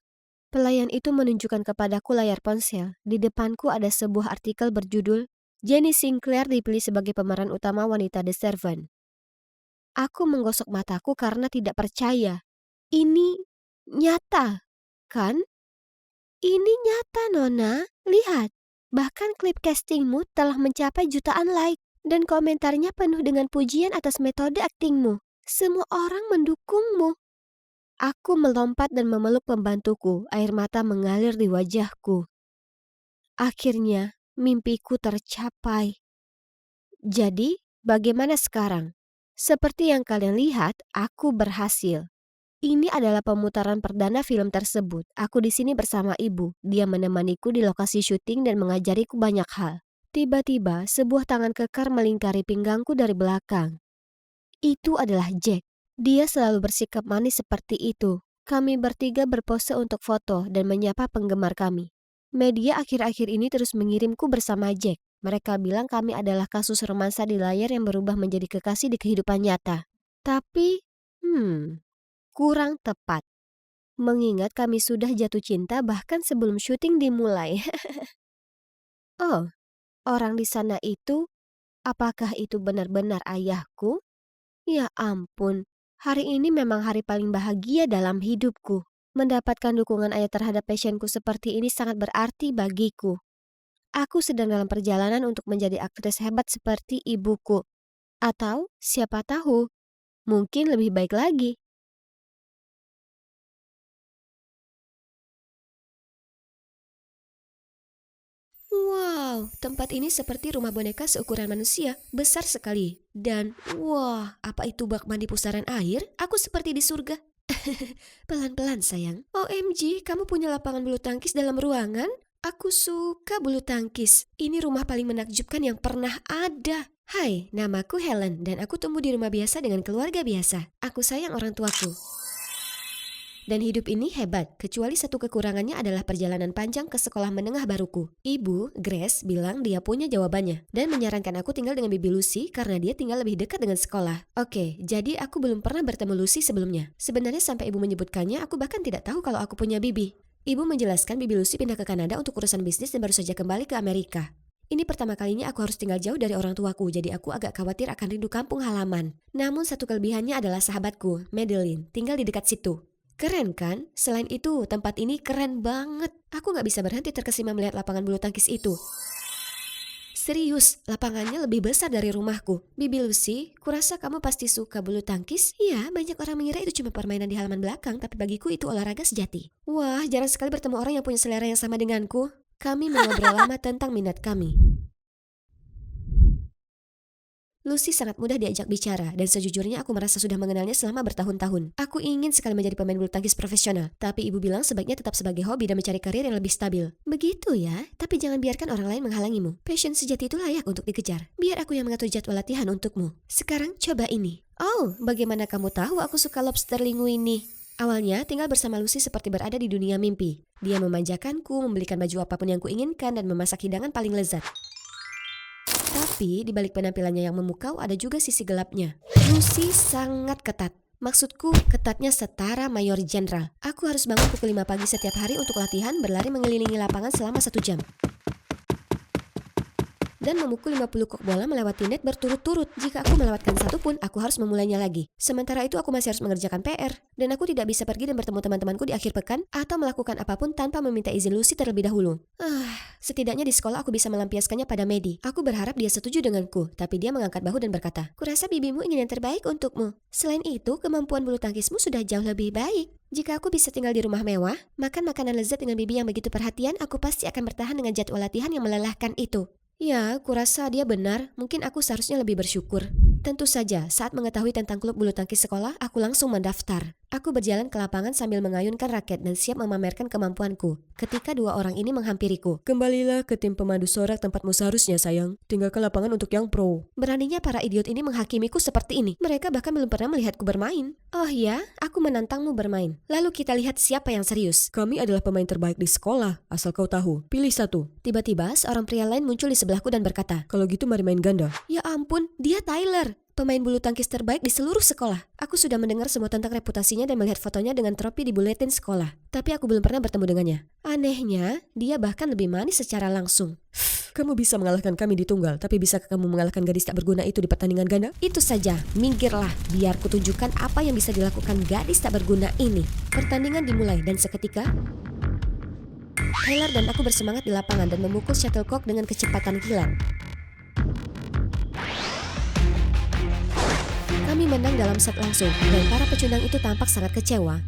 Pelayan itu menunjukkan kepadaku layar ponsel. Di depanku ada sebuah artikel berjudul Jenny Sinclair dipilih sebagai pemeran utama wanita The Servant. Aku menggosok mataku karena tidak percaya. Ini nyata, kan? Ini nyata, Nona. Lihat, bahkan klip castingmu telah mencapai jutaan like dan komentarnya penuh dengan pujian atas metode aktingmu. Semua orang mendukungmu. Aku melompat dan memeluk pembantuku, air mata mengalir di wajahku. Akhirnya, mimpiku tercapai. Jadi, bagaimana sekarang? Seperti yang kalian lihat, aku berhasil. Ini adalah pemutaran perdana film tersebut. Aku di sini bersama ibu. Dia menemaniku di lokasi syuting dan mengajariku banyak hal. Tiba-tiba, sebuah tangan kekar melingkari pinggangku dari belakang. Itu adalah Jack. Dia selalu bersikap manis seperti itu. Kami bertiga berpose untuk foto dan menyapa penggemar kami. Media akhir-akhir ini terus mengirimku bersama Jack. Mereka bilang kami adalah kasus romansa di layar yang berubah menjadi kekasih di kehidupan nyata. Tapi, kurang tepat. Mengingat kami sudah jatuh cinta bahkan sebelum syuting dimulai. Oh, orang di sana itu, apakah itu benar-benar ayahku? Ya ampun, hari ini memang hari paling bahagia dalam hidupku. Mendapatkan dukungan ayah terhadap passionku seperti ini sangat berarti bagiku. Aku sedang dalam perjalanan untuk menjadi aktris hebat seperti ibuku. Atau, siapa tahu, mungkin lebih baik lagi. Wow, tempat ini seperti rumah boneka seukuran manusia, besar sekali. Dan, wah, apa itu bak mandi pusaran air? Aku seperti di surga. Pelan-pelan sayang. OMG, kamu punya lapangan bulu tangkis dalam ruangan? Aku suka bulu tangkis. Ini rumah paling menakjubkan yang pernah ada. Hai, namaku Helen dan aku tumbuh di rumah biasa dengan keluarga biasa. Aku sayang orang tuaku. Dan hidup ini hebat, kecuali satu kekurangannya adalah perjalanan panjang ke sekolah menengah baruku. Ibu, Grace, bilang dia punya jawabannya dan menyarankan aku tinggal dengan Bibi Lucy karena dia tinggal lebih dekat dengan sekolah. Oke, jadi aku belum pernah bertemu Lucy sebelumnya. Sebenarnya sampai ibu menyebutkannya, aku bahkan tidak tahu kalau aku punya Bibi. Ibu menjelaskan Bibi Lucy pindah ke Kanada untuk urusan bisnis dan baru saja kembali ke Amerika. Ini pertama kalinya aku harus tinggal jauh dari orang tuaku, jadi aku agak khawatir akan rindu kampung halaman. Namun satu kelebihannya adalah sahabatku, Madeline, tinggal di dekat situ. Keren kan? Selain itu, tempat ini keren banget. Aku gak bisa berhenti terkesima melihat lapangan bulu tangkis itu. Serius, lapangannya lebih besar dari rumahku. Bibi Lucy, kurasa kamu pasti suka bulu tangkis? Iya, banyak orang mengira itu cuma permainan di halaman belakang, tapi bagiku itu olahraga sejati. Wah, jarang sekali bertemu orang yang punya selera yang sama denganku. Kami mengobrol lama tentang minat kami. Lucy sangat mudah diajak bicara, dan sejujurnya aku merasa sudah mengenalnya selama bertahun-tahun. Aku ingin sekali menjadi pemain bulu tangkis profesional, tapi ibu bilang sebaiknya tetap sebagai hobi dan mencari karir yang lebih stabil. Begitu ya, tapi jangan biarkan orang lain menghalangimu. Passion sejati itu layak untuk dikejar. Biar aku yang mengatur jadwal latihan untukmu. Sekarang coba ini. Oh, bagaimana kamu tahu aku suka lobster linguine? Awalnya tinggal bersama Lucy seperti berada di dunia mimpi. Dia memanjakanku, membelikan baju apapun yang kuinginkan, dan memasak hidangan paling lezat. Tapi di balik penampilannya yang memukau ada juga sisi gelapnya. Lucy sangat ketat. Maksudku, ketatnya setara Mayor Jenderal. Aku harus bangun pukul 5 pagi setiap hari untuk latihan berlari mengelilingi lapangan selama 1 jam. Dan memukul 50 kok bola melewati net berturut-turut. Jika aku melewatkan satu pun, aku harus memulainya lagi. Sementara itu aku masih harus mengerjakan PR. Dan aku tidak bisa pergi dan bertemu teman-temanku di akhir pekan atau melakukan apapun tanpa meminta izin Lucy terlebih dahulu. Setidaknya di sekolah aku bisa melampiaskannya pada Maddie. Aku berharap dia setuju denganku, tapi dia mengangkat bahu dan berkata, "Kurasa bibimu ingin yang terbaik untukmu. Selain itu, kemampuan bulu tangkismu sudah jauh lebih baik. Jika aku bisa tinggal di rumah mewah, makan makanan lezat dengan bibi yang begitu perhatian, aku pasti akan bertahan dengan jadwal latihan yang melelahkan itu." Ya, kurasa dia benar. Mungkin aku seharusnya lebih bersyukur. Tentu saja, saat mengetahui tentang klub bulu tangkis sekolah, aku langsung mendaftar. Aku berjalan ke lapangan sambil mengayunkan raket dan siap memamerkan kemampuanku. Ketika 2 orang ini menghampiriku. "Kembalilah ke tim pemandu sorak tempatmu seharusnya, sayang. Tinggalkan lapangan untuk yang pro." Beraninya para idiot ini menghakimiku seperti ini. Mereka bahkan belum pernah melihatku bermain. "Oh ya, aku menantangmu bermain. Lalu kita lihat siapa yang serius." "Kami adalah pemain terbaik di sekolah, asal kau tahu. Pilih satu." Tiba-tiba, seorang pria lain muncul di sebelahku dan berkata, "Kalau gitu mari main ganda." Ya ampun, dia Tyler. Pemain bulu tangkis terbaik di seluruh sekolah. Aku sudah mendengar semua tentang reputasinya dan melihat fotonya dengan trofi di buletin sekolah. Tapi aku belum pernah bertemu dengannya. Anehnya, dia bahkan lebih manis secara langsung. "Kamu bisa mengalahkan kami di tunggal, tapi bisakah kamu mengalahkan gadis tak berguna itu di pertandingan ganda?" "Itu saja, minggirlah, biar kutunjukkan apa yang bisa dilakukan gadis tak berguna ini." Pertandingan dimulai dan seketika Tyler dan aku bersemangat di lapangan dan memukul shuttlecock dengan kecepatan kilat. Kami menang dalam set langsung, dan para pecundang itu tampak sangat kecewa.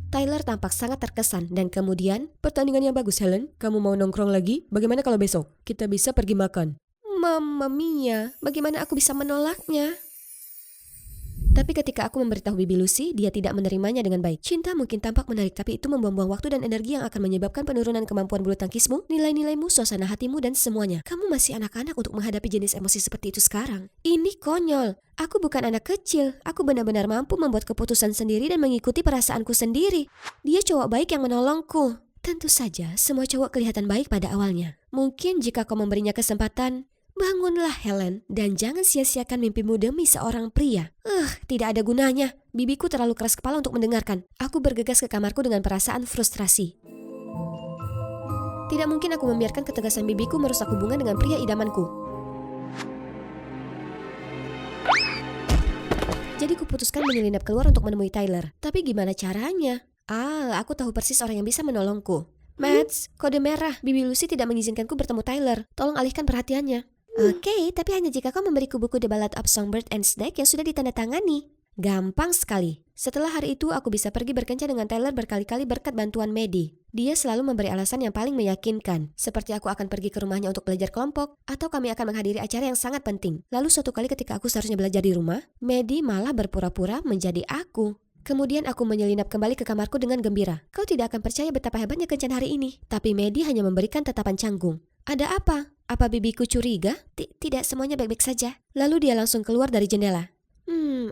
Tyler tampak sangat terkesan, dan kemudian, "Pertandingan yang bagus, Helen. Kamu mau nongkrong lagi? Bagaimana kalau besok? Kita bisa pergi makan." Mamma mia, bagaimana aku bisa menolaknya? Tapi ketika aku memberitahu Bibi Lucy, dia tidak menerimanya dengan baik. "Cinta mungkin tampak menarik, tapi itu membuang-buang waktu dan energi yang akan menyebabkan penurunan kemampuan bulu tangkismu, nilai-nilaimu, suasana hatimu, dan semuanya. Kamu masih anak-anak untuk menghadapi jenis emosi seperti itu sekarang. Ini konyol. Aku bukan anak kecil. Aku benar-benar mampu membuat keputusan sendiri dan mengikuti perasaanku sendiri. Dia cowok baik yang menolongku." Tentu saja, semua cowok kelihatan baik pada awalnya. Mungkin jika kau memberinya kesempatan, bangunlah Helen, dan jangan sia-siakan mimpimu demi seorang pria. Tidak ada gunanya. Bibiku terlalu keras kepala untuk mendengarkan. Aku bergegas ke kamarku dengan perasaan frustrasi. Tidak mungkin aku membiarkan ketegasan bibiku merusak hubungan dengan pria idamanku. Jadi kuputuskan menyelinap keluar untuk menemui Tyler. Tapi gimana caranya? Aku tahu persis orang yang bisa menolongku. "Mads, kode merah. Bibi Lucy tidak mengizinkanku bertemu Tyler. Tolong alihkan perhatiannya." "Oke, tapi hanya jika kau memberiku buku The Ballad of Songbird and Snake yang sudah ditandatangani." Gampang sekali. Setelah hari itu, aku bisa pergi berkencan dengan Tyler berkali-kali berkat bantuan Maddie. Dia selalu memberi alasan yang paling meyakinkan, seperti aku akan pergi ke rumahnya untuk belajar kelompok, atau kami akan menghadiri acara yang sangat penting. Lalu suatu kali ketika aku seharusnya belajar di rumah, Maddie malah berpura-pura menjadi aku. Kemudian aku menyelinap kembali ke kamarku dengan gembira. Kau tidak akan percaya betapa hebatnya kencan hari ini. Tapi Maddie hanya memberikan tatapan canggung. "Ada apa? Apa bibiku curiga?" Tidak, semuanya baik-baik saja." Lalu dia langsung keluar dari jendela.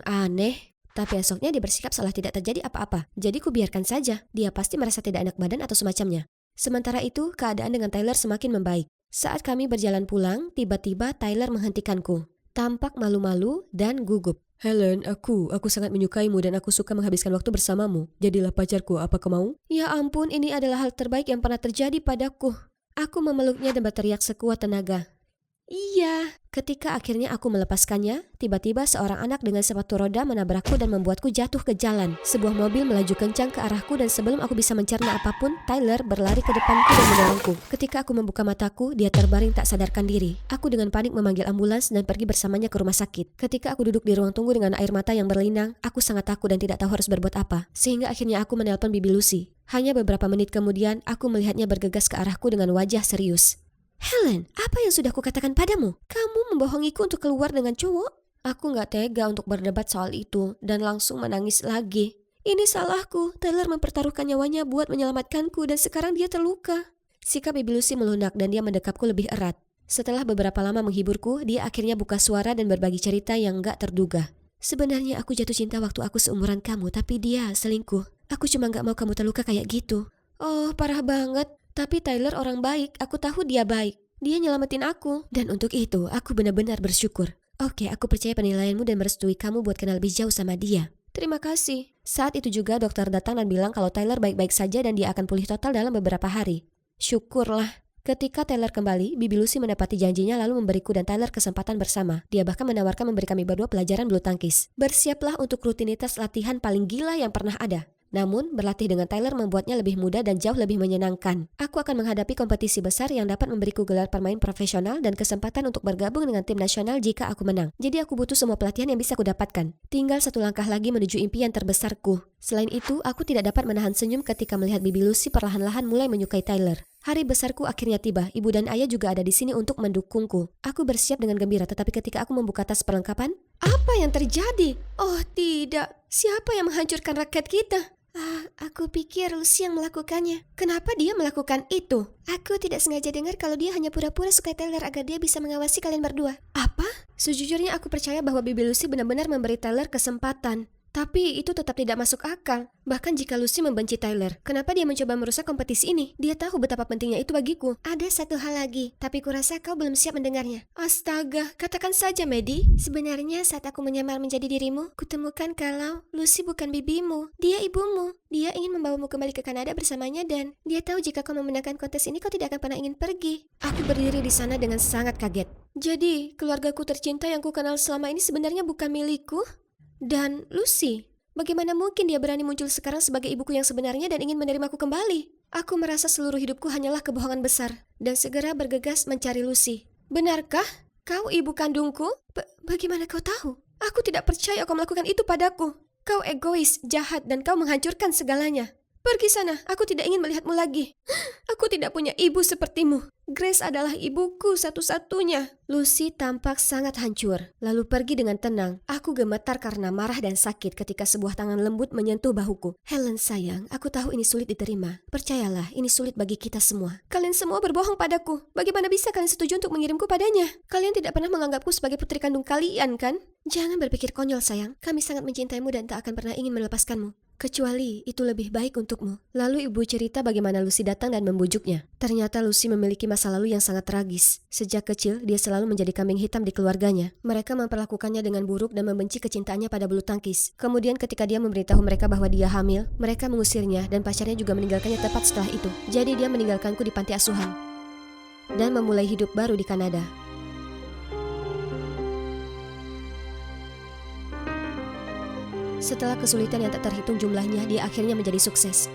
Aneh. Tapi esoknya dia bersikap seolah tidak terjadi apa-apa. Jadi kubiarkan saja. Dia pasti merasa tidak enak badan atau semacamnya. Sementara itu, keadaan dengan Tyler semakin membaik. Saat kami berjalan pulang, tiba-tiba Tyler menghentikanku. Tampak malu-malu dan gugup. "Helen, aku sangat menyukaimu dan aku suka menghabiskan waktu bersamamu. Jadilah pacarku, apa kau mau?" Ya ampun, ini adalah hal terbaik yang pernah terjadi padaku. Aku memeluknya dan berteriak sekuat tenaga. Iya. Ketika akhirnya aku melepaskannya, tiba-tiba seorang anak dengan sepatu roda menabrakku dan membuatku jatuh ke jalan. Sebuah mobil melaju kencang ke arahku dan sebelum aku bisa mencerna apapun, Tyler berlari ke depanku dan mendorongku. Ketika aku membuka mataku, dia terbaring tak sadarkan diri. Aku dengan panik memanggil ambulans dan pergi bersamanya ke rumah sakit. Ketika aku duduk di ruang tunggu dengan air mata yang berlinang, aku sangat takut dan tidak tahu harus berbuat apa. Sehingga akhirnya aku menelpon Bibi Lucy. Hanya beberapa menit kemudian, aku melihatnya bergegas ke arahku dengan wajah serius. Helen, apa yang sudah kukatakan padamu? Kamu membohongiku untuk keluar dengan cowok? Aku gak tega untuk berdebat soal itu dan langsung menangis lagi. Ini salahku, Tyler mempertaruhkan nyawanya buat menyelamatkanku dan sekarang dia terluka. Sikap Bibi Lucy melunak dan dia mendekapku lebih erat. Setelah beberapa lama menghiburku, dia akhirnya buka suara dan berbagi cerita yang gak terduga. Sebenarnya aku jatuh cinta waktu aku seumuran kamu, tapi dia selingkuh. Aku cuma gak mau kamu terluka kayak gitu. Oh, parah banget. Tapi Tyler orang baik, aku tahu dia baik. Dia nyelamatin aku. Dan untuk itu, aku benar-benar bersyukur. Oke, aku percaya penilaianmu dan merestui kamu buat kenal lebih jauh sama dia. Terima kasih. Saat itu juga dokter datang dan bilang kalau Tyler baik-baik saja dan dia akan pulih total dalam beberapa hari. Syukurlah. Ketika Tyler kembali, Bibi Lucy menepati janjinya lalu memberiku dan Tyler kesempatan bersama. Dia bahkan menawarkan memberi kami berdua pelajaran bulu tangkis. Bersiaplah untuk rutinitas latihan paling gila yang pernah ada. Namun, berlatih dengan Tyler membuatnya lebih mudah dan jauh lebih menyenangkan. Aku akan menghadapi kompetisi besar yang dapat memberiku gelar pemain profesional dan kesempatan untuk bergabung dengan tim nasional jika aku menang. Jadi aku butuh semua pelatihan yang bisa aku dapatkan. Tinggal satu langkah lagi menuju impian terbesarku. Selain itu, aku tidak dapat menahan senyum ketika melihat Bibi Lucy perlahan-lahan mulai menyukai Tyler. Hari besarku akhirnya tiba. Ibu dan ayah juga ada di sini untuk mendukungku. Aku bersiap dengan gembira, tetapi ketika aku membuka tas perlengkapan, apa yang terjadi? Oh tidak, siapa yang menghancurkan raket kita? Aku pikir Lucy yang melakukannya. Kenapa dia melakukan itu? Aku tidak sengaja dengar kalau dia hanya pura-pura suka Tyler agar dia bisa mengawasi kalian berdua. Apa? Sejujurnya aku percaya bahwa Bibi Lucy benar-benar memberi Tyler kesempatan. Tapi itu tetap tidak masuk akal. Bahkan jika Lucy membenci Tyler, kenapa dia mencoba merusak kompetisi ini? Dia tahu betapa pentingnya itu bagiku. Ada satu hal lagi, tapi kurasa kau belum siap mendengarnya. Astaga, katakan saja, Maddie. Sebenarnya saat aku menyamar menjadi dirimu, kutemukan kalau Lucy bukan bibimu, dia ibumu. Dia ingin membawamu kembali ke Kanada bersamanya dan dia tahu jika kau memenangkan kontes ini kau tidak akan pernah ingin pergi. Aku berdiri di sana dengan sangat kaget. Jadi, keluargaku tercinta yang ku kenal selama ini sebenarnya bukan milikku? Dan Lucy, bagaimana mungkin dia berani muncul sekarang sebagai ibuku yang sebenarnya dan ingin menerimaku kembali? Aku merasa seluruh hidupku hanyalah kebohongan besar dan segera bergegas mencari Lucy. Benarkah? Kau ibu kandungku? Bagaimana kau tahu? Aku tidak percaya kau melakukan itu padaku. Kau egois, jahat, dan kau menghancurkan segalanya. Pergi sana, aku tidak ingin melihatmu lagi. Aku tidak punya ibu sepertimu. Grace adalah ibuku satu-satunya. Lucy tampak sangat hancur, lalu pergi dengan tenang. Aku gemetar karena marah dan sakit ketika sebuah tangan lembut menyentuh bahuku. Helen sayang, aku tahu ini sulit diterima. Percayalah, ini sulit bagi kita semua. Kalian semua berbohong padaku. Bagaimana bisa kalian setuju untuk mengirimku padanya? Kalian tidak pernah menganggapku sebagai putri kandung kalian, kan? Jangan berpikir konyol sayang. Kami sangat mencintaimu dan tak akan pernah ingin melepaskanmu. Kecuali itu lebih baik untukmu. Lalu ibu cerita bagaimana Lucy datang dan membujuknya. Ternyata Lucy memiliki masa lalu yang sangat tragis. Sejak kecil, dia selalu menjadi kambing hitam di keluarganya. Mereka memperlakukannya dengan buruk dan membenci kecintaannya pada bulu tangkis. Kemudian ketika dia memberitahu mereka bahwa dia hamil, mereka mengusirnya dan pacarnya juga meninggalkannya tepat setelah itu. Jadi dia meninggalkanku di panti asuhan dan memulai hidup baru di Kanada. Setelah kesulitan yang tak terhitung jumlahnya, dia akhirnya menjadi sukses.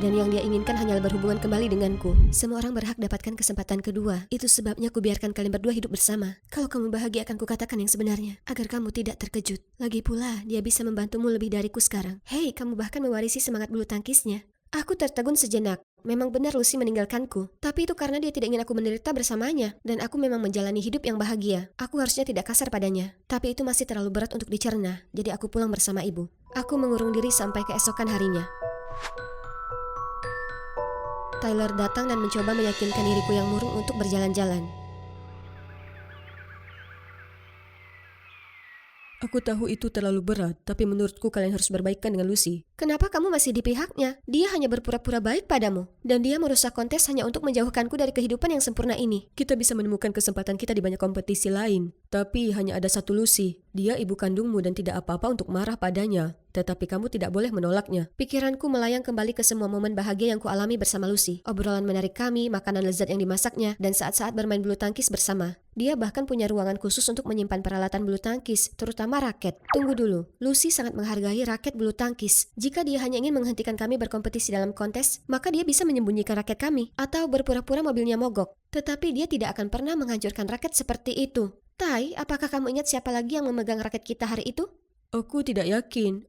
Dan yang dia inginkan hanyalah berhubungan kembali denganku. Semua orang berhak dapatkan kesempatan kedua. Itu sebabnya ku biarkan kalian berdua hidup bersama. Kalau kamu bahagia akan kukatakan yang sebenarnya, agar kamu tidak terkejut. Lagi pula, dia bisa membantumu lebih dariku sekarang. Hei, kamu bahkan mewarisi semangat bulu tangkisnya. Aku tertegun sejenak. Memang benar Lucy meninggalkanku. Tapi itu karena dia tidak ingin aku menderita bersamanya. Dan aku memang menjalani hidup yang bahagia. Aku harusnya tidak kasar padanya. Tapi itu masih terlalu berat untuk dicerna. Jadi aku pulang bersama ibu. Aku mengurung diri sampai keesokan harinya. Tyler datang dan mencoba meyakinkan diriku yang murung untuk berjalan-jalan. Aku tahu itu terlalu berat, tapi menurutku kalian harus berbaikan dengan Lucy. Kenapa kamu masih di pihaknya? Dia hanya berpura-pura baik padamu. Dan dia merusak kontes hanya untuk menjauhkanku dari kehidupan yang sempurna ini. Kita bisa menemukan kesempatan kita di banyak kompetisi lain. Tapi hanya ada satu Lucy. Dia ibu kandungmu dan tidak apa-apa untuk marah padanya. Tetapi kamu tidak boleh menolaknya. Pikiranku melayang kembali ke semua momen bahagia yang kualami bersama Lucy. Obrolan menarik kami, makanan lezat yang dimasaknya, dan saat-saat bermain bulu tangkis bersama. Dia bahkan punya ruangan khusus untuk menyimpan peralatan bulu tangkis, terutama raket. Tunggu dulu, Lucy sangat menghargai raket bulu tangkis. Jika dia hanya ingin menghentikan kami berkompetisi dalam kontes, maka dia bisa menyembunyikan raket kami, atau berpura-pura mobilnya mogok. Tetapi dia tidak akan pernah menghancurkan raket seperti itu. Tai, apakah kamu ingat siapa lagi yang memegang raket kita hari itu? Aku tidak yakin.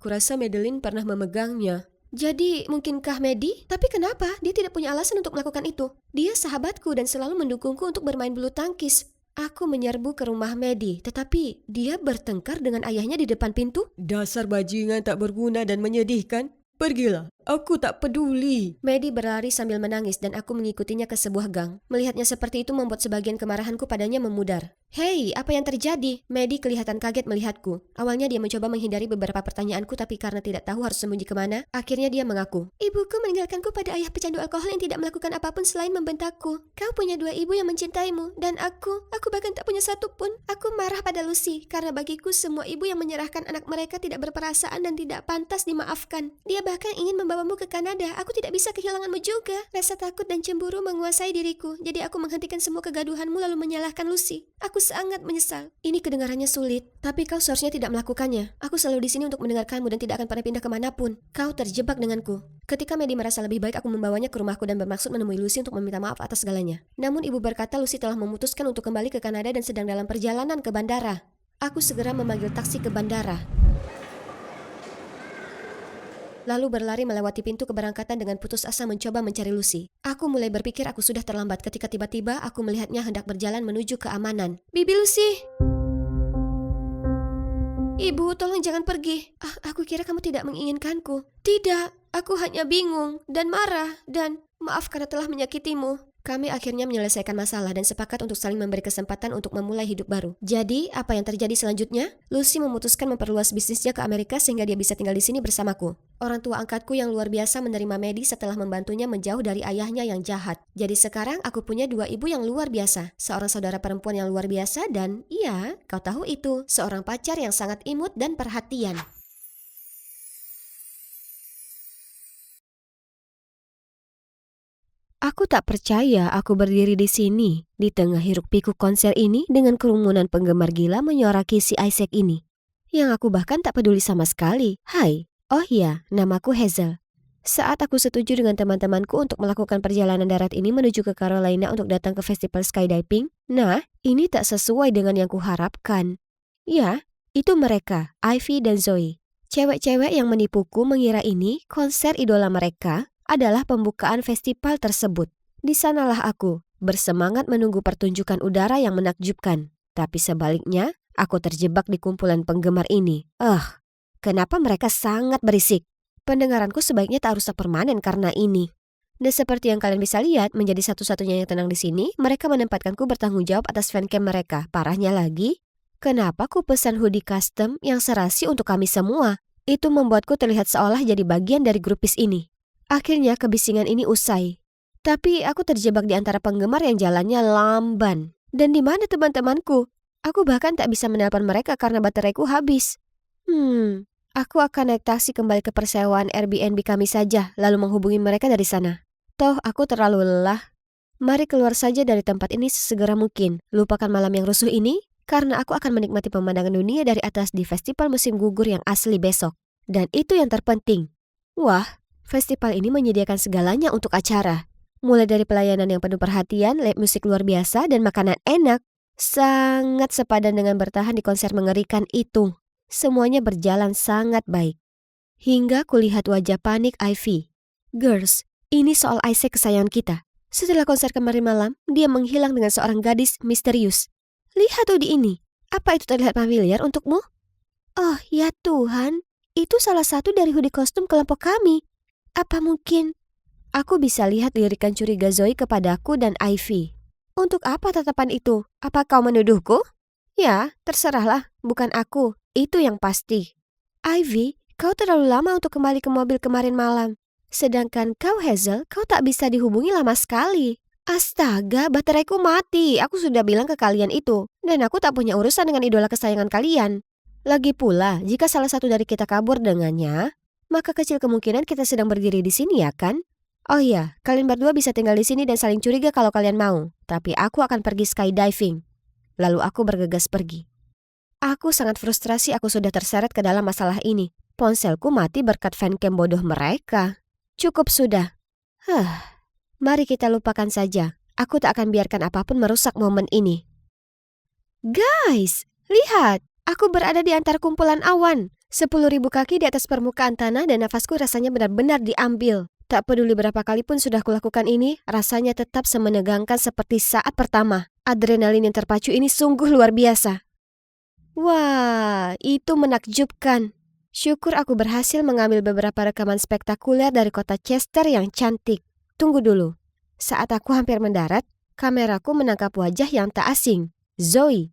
Kurasa Madeline pernah memegangnya. Jadi, mungkinkah Maddie? Tapi kenapa? Dia tidak punya alasan untuk melakukan itu. Dia sahabatku dan selalu mendukungku untuk bermain bulu tangkis. Aku menyerbu ke rumah Maddie, tetapi dia bertengkar dengan ayahnya di depan pintu. Dasar bajingan tak berguna dan menyedihkan. Pergilah, aku tak peduli. Maddie berlari sambil menangis dan aku mengikutinya ke sebuah gang. Melihatnya seperti itu membuat sebagian kemarahanku padanya memudar. Hei, apa yang terjadi? Maddie kelihatan kaget melihatku. Awalnya dia mencoba menghindari beberapa pertanyaanku, tapi karena tidak tahu harus sembunyi kemana, akhirnya dia mengaku. Ibuku meninggalkanku pada ayah pecandu alkohol yang tidak melakukan apapun selain membentakku. Kau punya 2 ibu yang mencintaimu, dan aku bahkan tak punya satu pun. Aku marah pada Lucy, karena bagiku semua ibu yang menyerahkan anak mereka tidak berperasaan dan tidak pantas dimaafkan. Dia bahkan ingin membawamu ke Kanada. Aku tidak bisa kehilanganmu juga. Rasa takut dan cemburu menguasai diriku, jadi aku menghentikan semua kegaduhanmu lalu menyalahkan Lucy. Aku sangat menyesal. Ini kedengarannya sulit, tapi kau seharusnya tidak melakukannya. Aku selalu di sini untuk mendengarkanmu dan tidak akan pernah pindah kemanapun. Kau terjebak denganku. Ketika Maddie merasa lebih baik, aku membawanya ke rumahku dan bermaksud menemui Lucy untuk meminta maaf atas segalanya. Namun ibu berkata Lucy telah memutuskan untuk kembali ke Kanada dan sedang dalam perjalanan ke bandara. Aku segera memanggil taksi ke bandara, lalu berlari melewati pintu keberangkatan dengan putus asa mencoba mencari Lucy. Aku mulai berpikir aku sudah terlambat ketika tiba-tiba aku melihatnya hendak berjalan menuju keamanan. Bibi Lucy! Ibu, tolong jangan pergi. Aku kira kamu tidak menginginkanku. Tidak, aku hanya bingung dan marah dan maaf karena telah menyakitimu. Kami akhirnya menyelesaikan masalah dan sepakat untuk saling memberi kesempatan untuk memulai hidup baru. Jadi, apa yang terjadi selanjutnya? Lucy memutuskan memperluas bisnisnya ke Amerika sehingga dia bisa tinggal di sini bersamaku. Orang tua angkatku yang luar biasa menerima Maddie setelah membantunya menjauh dari ayahnya yang jahat. Jadi sekarang aku punya 2 ibu yang luar biasa, seorang saudara perempuan yang luar biasa dan, iya, kau tahu itu, seorang pacar yang sangat imut dan perhatian. Aku tak percaya aku berdiri di sini, di tengah hiruk-pikuk konser ini dengan kerumunan penggemar gila menyoraki si Isaac ini. Yang aku bahkan tak peduli sama sekali. Hai, oh iya, namaku Hazel. Saat aku setuju dengan teman-temanku untuk melakukan perjalanan darat ini menuju ke Carolina untuk datang ke festival skydiving, nah, ini tak sesuai dengan yang kuharapkan. Ya, itu mereka, Ivy dan Zoe. Cewek-cewek yang menipuku mengira ini konser idola mereka adalah pembukaan festival tersebut. Di sanalah aku, bersemangat menunggu pertunjukan udara yang menakjubkan. Tapi sebaliknya, aku terjebak di kumpulan penggemar ini. Kenapa mereka sangat berisik? Pendengaranku sebaiknya tak rusak permanen karena ini. Dan seperti yang kalian bisa lihat, menjadi satu-satunya yang tenang di sini, mereka menempatkanku bertanggung jawab atas fancam mereka. Parahnya lagi, kenapa ku pesan hoodie custom yang serasi untuk kami semua? Itu membuatku terlihat seolah jadi bagian dari grupis ini. Akhirnya kebisingan ini usai. Tapi aku terjebak di antara penggemar yang jalannya lamban. Dan di mana teman-temanku? Aku bahkan tak bisa menelpon mereka karena bateraiku habis. Aku akan naik taksi kembali ke persewaan Airbnb kami saja, lalu menghubungi mereka dari sana. Toh aku terlalu lelah. Mari keluar saja dari tempat ini sesegera mungkin. Lupakan malam yang rusuh ini, karena aku akan menikmati pemandangan dunia dari atas di festival musim gugur yang asli besok. Dan itu yang terpenting. Wah, festival ini menyediakan segalanya untuk acara. Mulai dari pelayanan yang penuh perhatian, live musik luar biasa, dan makanan enak. Sangat sepadan dengan bertahan di konser mengerikan itu. Semuanya berjalan sangat baik. Hingga kulihat wajah panik Ivy. Girls, ini soal Isaac kesayangan kita. Setelah konser kemarin malam, dia menghilang dengan seorang gadis misterius. Lihat tuh di ini. Apa itu terlihat familiar untukmu? Oh ya Tuhan, itu salah satu dari hoodie kostum kelompok kami. Apa mungkin? Aku bisa lihat lirikan curiga Zoe kepadaku dan Ivy. Untuk apa tatapan itu? Apa kau menuduhku? Ya, terserahlah. Bukan aku. Itu yang pasti. Ivy, kau terlalu lama untuk kembali ke mobil kemarin malam. Sedangkan kau Hazel, kau tak bisa dihubungi lama sekali. Astaga, bateraiku mati. Aku sudah bilang ke kalian itu. Dan aku tak punya urusan dengan idola kesayangan kalian. Lagi pula, jika salah satu dari kita kabur dengannya, maka kecil kemungkinan kita sedang berdiri di sini ya kan? Oh iya, kalian berdua bisa tinggal di sini dan saling curiga kalau kalian mau. tapi aku akan pergi skydiving. Lalu aku bergegas pergi. Aku sangat frustrasi aku sudah terseret ke dalam masalah ini. Ponselku mati berkat fancam bodoh mereka. Cukup sudah. Mari kita lupakan saja. Aku tak akan biarkan apapun merusak momen ini. Guys, lihat. Aku berada di antara kumpulan awan. 10.000 kaki di atas permukaan tanah dan nafasku rasanya benar-benar diambil. Tak peduli berapa kali pun sudah kulakukan ini, rasanya tetap semenegangkan seperti saat pertama. Adrenalin yang terpacu ini sungguh luar biasa. Wah, itu menakjubkan. Syukur aku berhasil mengambil beberapa rekaman spektakuler dari kota Chester yang cantik. Tunggu dulu. Saat aku hampir mendarat, kameraku menangkap wajah yang tak asing. Zoe.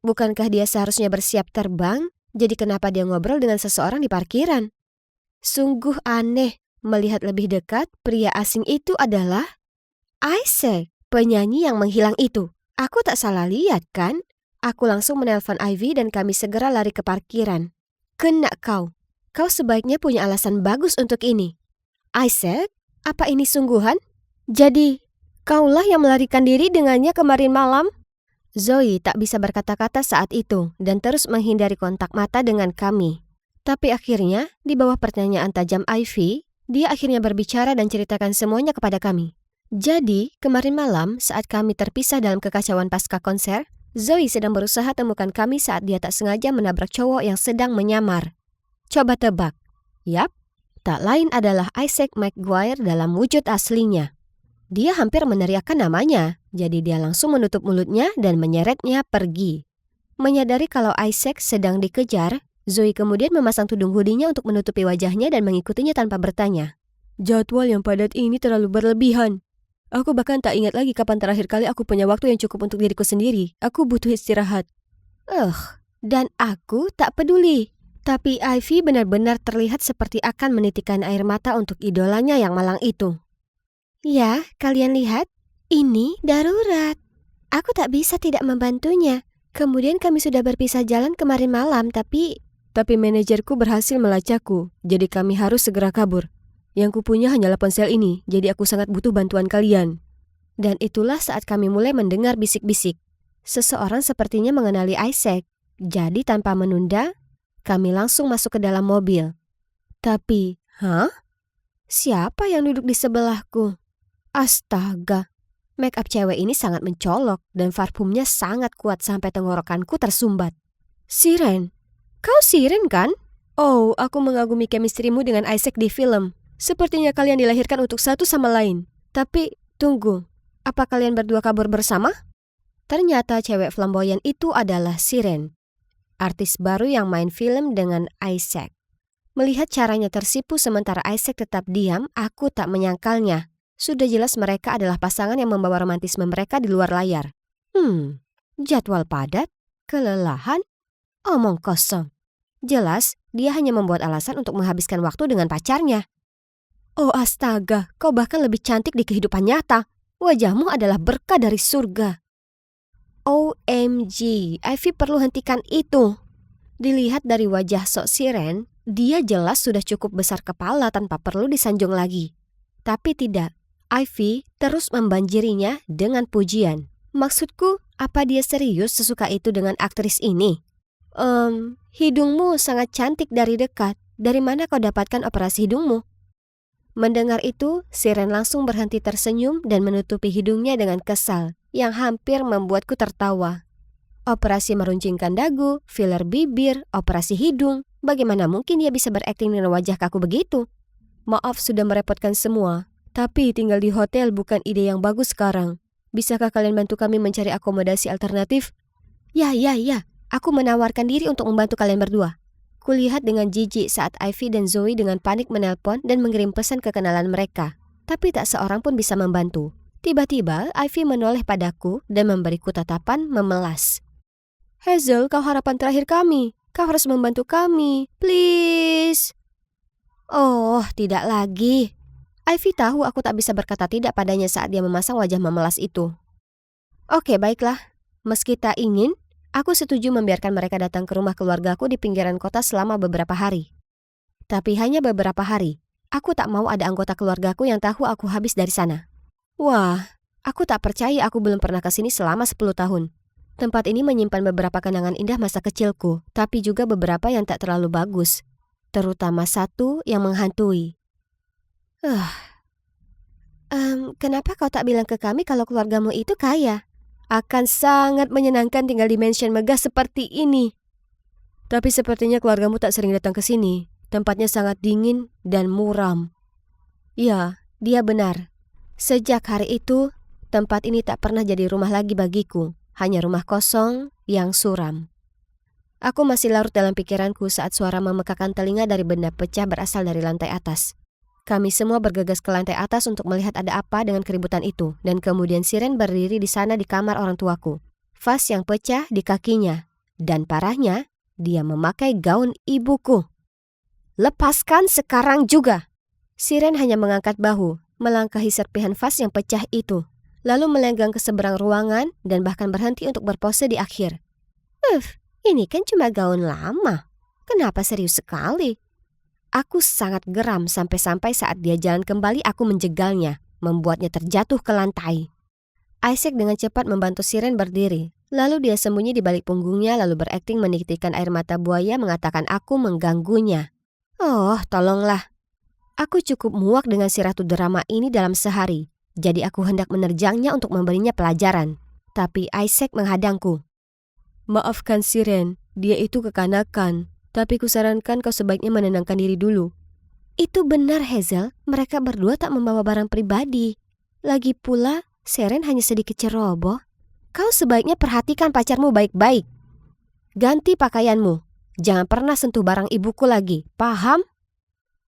Bukankah dia seharusnya bersiap terbang? Jadi kenapa dia ngobrol dengan seseorang di parkiran? Sungguh aneh. Melihat lebih dekat, pria asing itu adalah Isaac, penyanyi yang menghilang itu. Aku tak salah lihat kan? Aku langsung menelpon Ivy dan kami segera lari ke parkiran. Kena kau. Kau sebaiknya punya alasan bagus untuk ini. Isaac, apa ini sungguhan? Jadi, kaulah yang melarikan diri dengannya kemarin malam? Zoe tak bisa berkata-kata saat itu dan terus menghindari kontak mata dengan kami. Tapi akhirnya, di bawah pertanyaan tajam Ivy, dia akhirnya berbicara dan ceritakan semuanya kepada kami. Jadi, kemarin malam saat kami terpisah dalam kekacauan pasca konser, Zoe sedang berusaha temukan kami saat dia tak sengaja menabrak cowok yang sedang menyamar. Coba tebak. Yap, tak lain adalah Isaac McGuire dalam wujud aslinya. Dia hampir meneriakkan namanya, jadi dia langsung menutup mulutnya dan menyeretnya pergi. Menyadari kalau Isaac sedang dikejar, Zoe kemudian memasang tudung hoodie-nya untuk menutupi wajahnya dan mengikutinya tanpa bertanya. Jadwal yang padat ini terlalu berlebihan. Aku bahkan tak ingat lagi kapan terakhir kali aku punya waktu yang cukup untuk diriku sendiri. Aku butuh istirahat. Dan aku tak peduli. Tapi Ivy benar-benar terlihat seperti akan menitikkan air mata untuk idolanya yang malang itu. Ya, kalian lihat, ini darurat. Aku tak bisa tidak membantunya. Kemudian kami sudah berpisah jalan kemarin malam, tapi manajerku berhasil melacakku, jadi kami harus segera kabur. Yang kupunya hanyalah ponsel ini, jadi aku sangat butuh bantuan kalian. Dan itulah saat kami mulai mendengar bisik-bisik. Seseorang sepertinya mengenali Isaac, jadi tanpa menunda, kami langsung masuk ke dalam mobil. Tapi, siapa yang duduk di sebelahku? Astaga, make up cewek ini sangat mencolok dan parfumnya sangat kuat sampai tenggorokanku tersumbat. Siren, kau Siren kan? Oh, aku mengagumi chemistry-mu dengan Isaac di film. Sepertinya kalian dilahirkan untuk satu sama lain. Tapi, tunggu, apa kalian berdua kabur bersama? Ternyata cewek flamboyan itu adalah Siren, artis baru yang main film dengan Isaac. Melihat caranya tersipu sementara Isaac tetap diam, aku tak menyangkalnya. Sudah jelas mereka adalah pasangan yang membawa romantisme mereka di luar layar. Jadwal padat, kelelahan, omong kosong. Jelas, dia hanya membuat alasan untuk menghabiskan waktu dengan pacarnya. Oh astaga, kau bahkan lebih cantik di kehidupan nyata. Wajahmu adalah berkah dari surga. OMG, Ivy perlu hentikan itu. Dilihat dari wajah sok Siren, dia jelas sudah cukup besar kepala tanpa perlu disanjung lagi. Tapi tidak. Ivy terus membanjirinya dengan pujian. Maksudku, apa dia serius sesuka itu dengan aktris ini? Hidungmu sangat cantik dari dekat. Dari mana kau dapatkan operasi hidungmu? Mendengar itu, Siren langsung berhenti tersenyum dan menutupi hidungnya dengan kesal, yang hampir membuatku tertawa. Operasi meruncingkan dagu, filler bibir, operasi hidung. Bagaimana mungkin dia bisa berakting dengan wajah kaku begitu? Maaf sudah merepotkan semua. Tapi tinggal di hotel bukan ide yang bagus sekarang. Bisakah kalian bantu kami mencari akomodasi alternatif? Ya. Aku menawarkan diri untuk membantu kalian berdua. Kulihat dengan jijik saat Ivy dan Zoe dengan panik menelpon dan mengirim pesan ke kenalan mereka. Tapi tak seorang pun bisa membantu. Tiba-tiba Ivy menoleh padaku dan memberiku tatapan memelas. Hazel, kau harapan terakhir kami. Kau harus membantu kami. Please. Oh, tidak lagi. Ivy tahu aku tak bisa berkata tidak padanya saat dia memasang wajah memelas itu. Oke, baiklah. Meski tak ingin, aku setuju membiarkan mereka datang ke rumah keluargaku di pinggiran kota selama beberapa hari. Tapi hanya beberapa hari. Aku tak mau ada anggota keluargaku yang tahu aku habis dari sana. Wah, Aku tak percaya aku belum pernah ke sini selama 10 tahun. Tempat ini menyimpan beberapa kenangan indah masa kecilku, tapi juga beberapa yang tak terlalu bagus. Terutama satu yang menghantui. Kenapa kau tak bilang ke kami kalau keluargamu itu kaya? Akan sangat menyenangkan tinggal di mansion megah seperti ini. Tapi sepertinya keluargamu tak sering datang ke sini. Tempatnya sangat dingin dan muram. Ya, dia benar. Sejak hari itu, tempat ini tak pernah jadi rumah lagi bagiku. Hanya rumah kosong yang suram. Aku masih larut dalam pikiranku saat suara memekakan telinga dari benda pecah berasal dari lantai atas. Kami semua bergegas ke lantai atas untuk melihat ada apa dengan keributan itu, dan kemudian Siren berdiri di sana di kamar orang tuaku. Vas yang pecah di kakinya, dan parahnya, dia memakai gaun ibuku. Lepaskan sekarang juga! Siren hanya mengangkat bahu, melangkahi serpihan vas yang pecah itu, lalu melenggang ke seberang ruangan dan bahkan berhenti untuk berpose di akhir. Ini kan cuma gaun lama. Kenapa serius sekali? Aku sangat geram sampai-sampai saat dia jalan kembali aku menjegalnya, membuatnya terjatuh ke lantai. Isaac dengan cepat membantu Siren berdiri. Lalu dia sembunyi di balik punggungnya lalu berakting menitikkan air mata buaya mengatakan aku mengganggunya. Oh, tolonglah. Aku cukup muak dengan si ratu drama ini dalam sehari. Jadi aku hendak menerjangnya untuk memberinya pelajaran. Tapi Isaac menghadangku. Maafkan Siren, dia itu kekanakan. Tapi kusarankan kau sebaiknya menenangkan diri dulu. Itu benar Hazel, mereka berdua tak membawa barang pribadi. Lagi pula, Siren hanya sedikit ceroboh. Kau sebaiknya perhatikan pacarmu baik-baik. Ganti pakaianmu. Jangan pernah sentuh barang ibuku lagi, paham?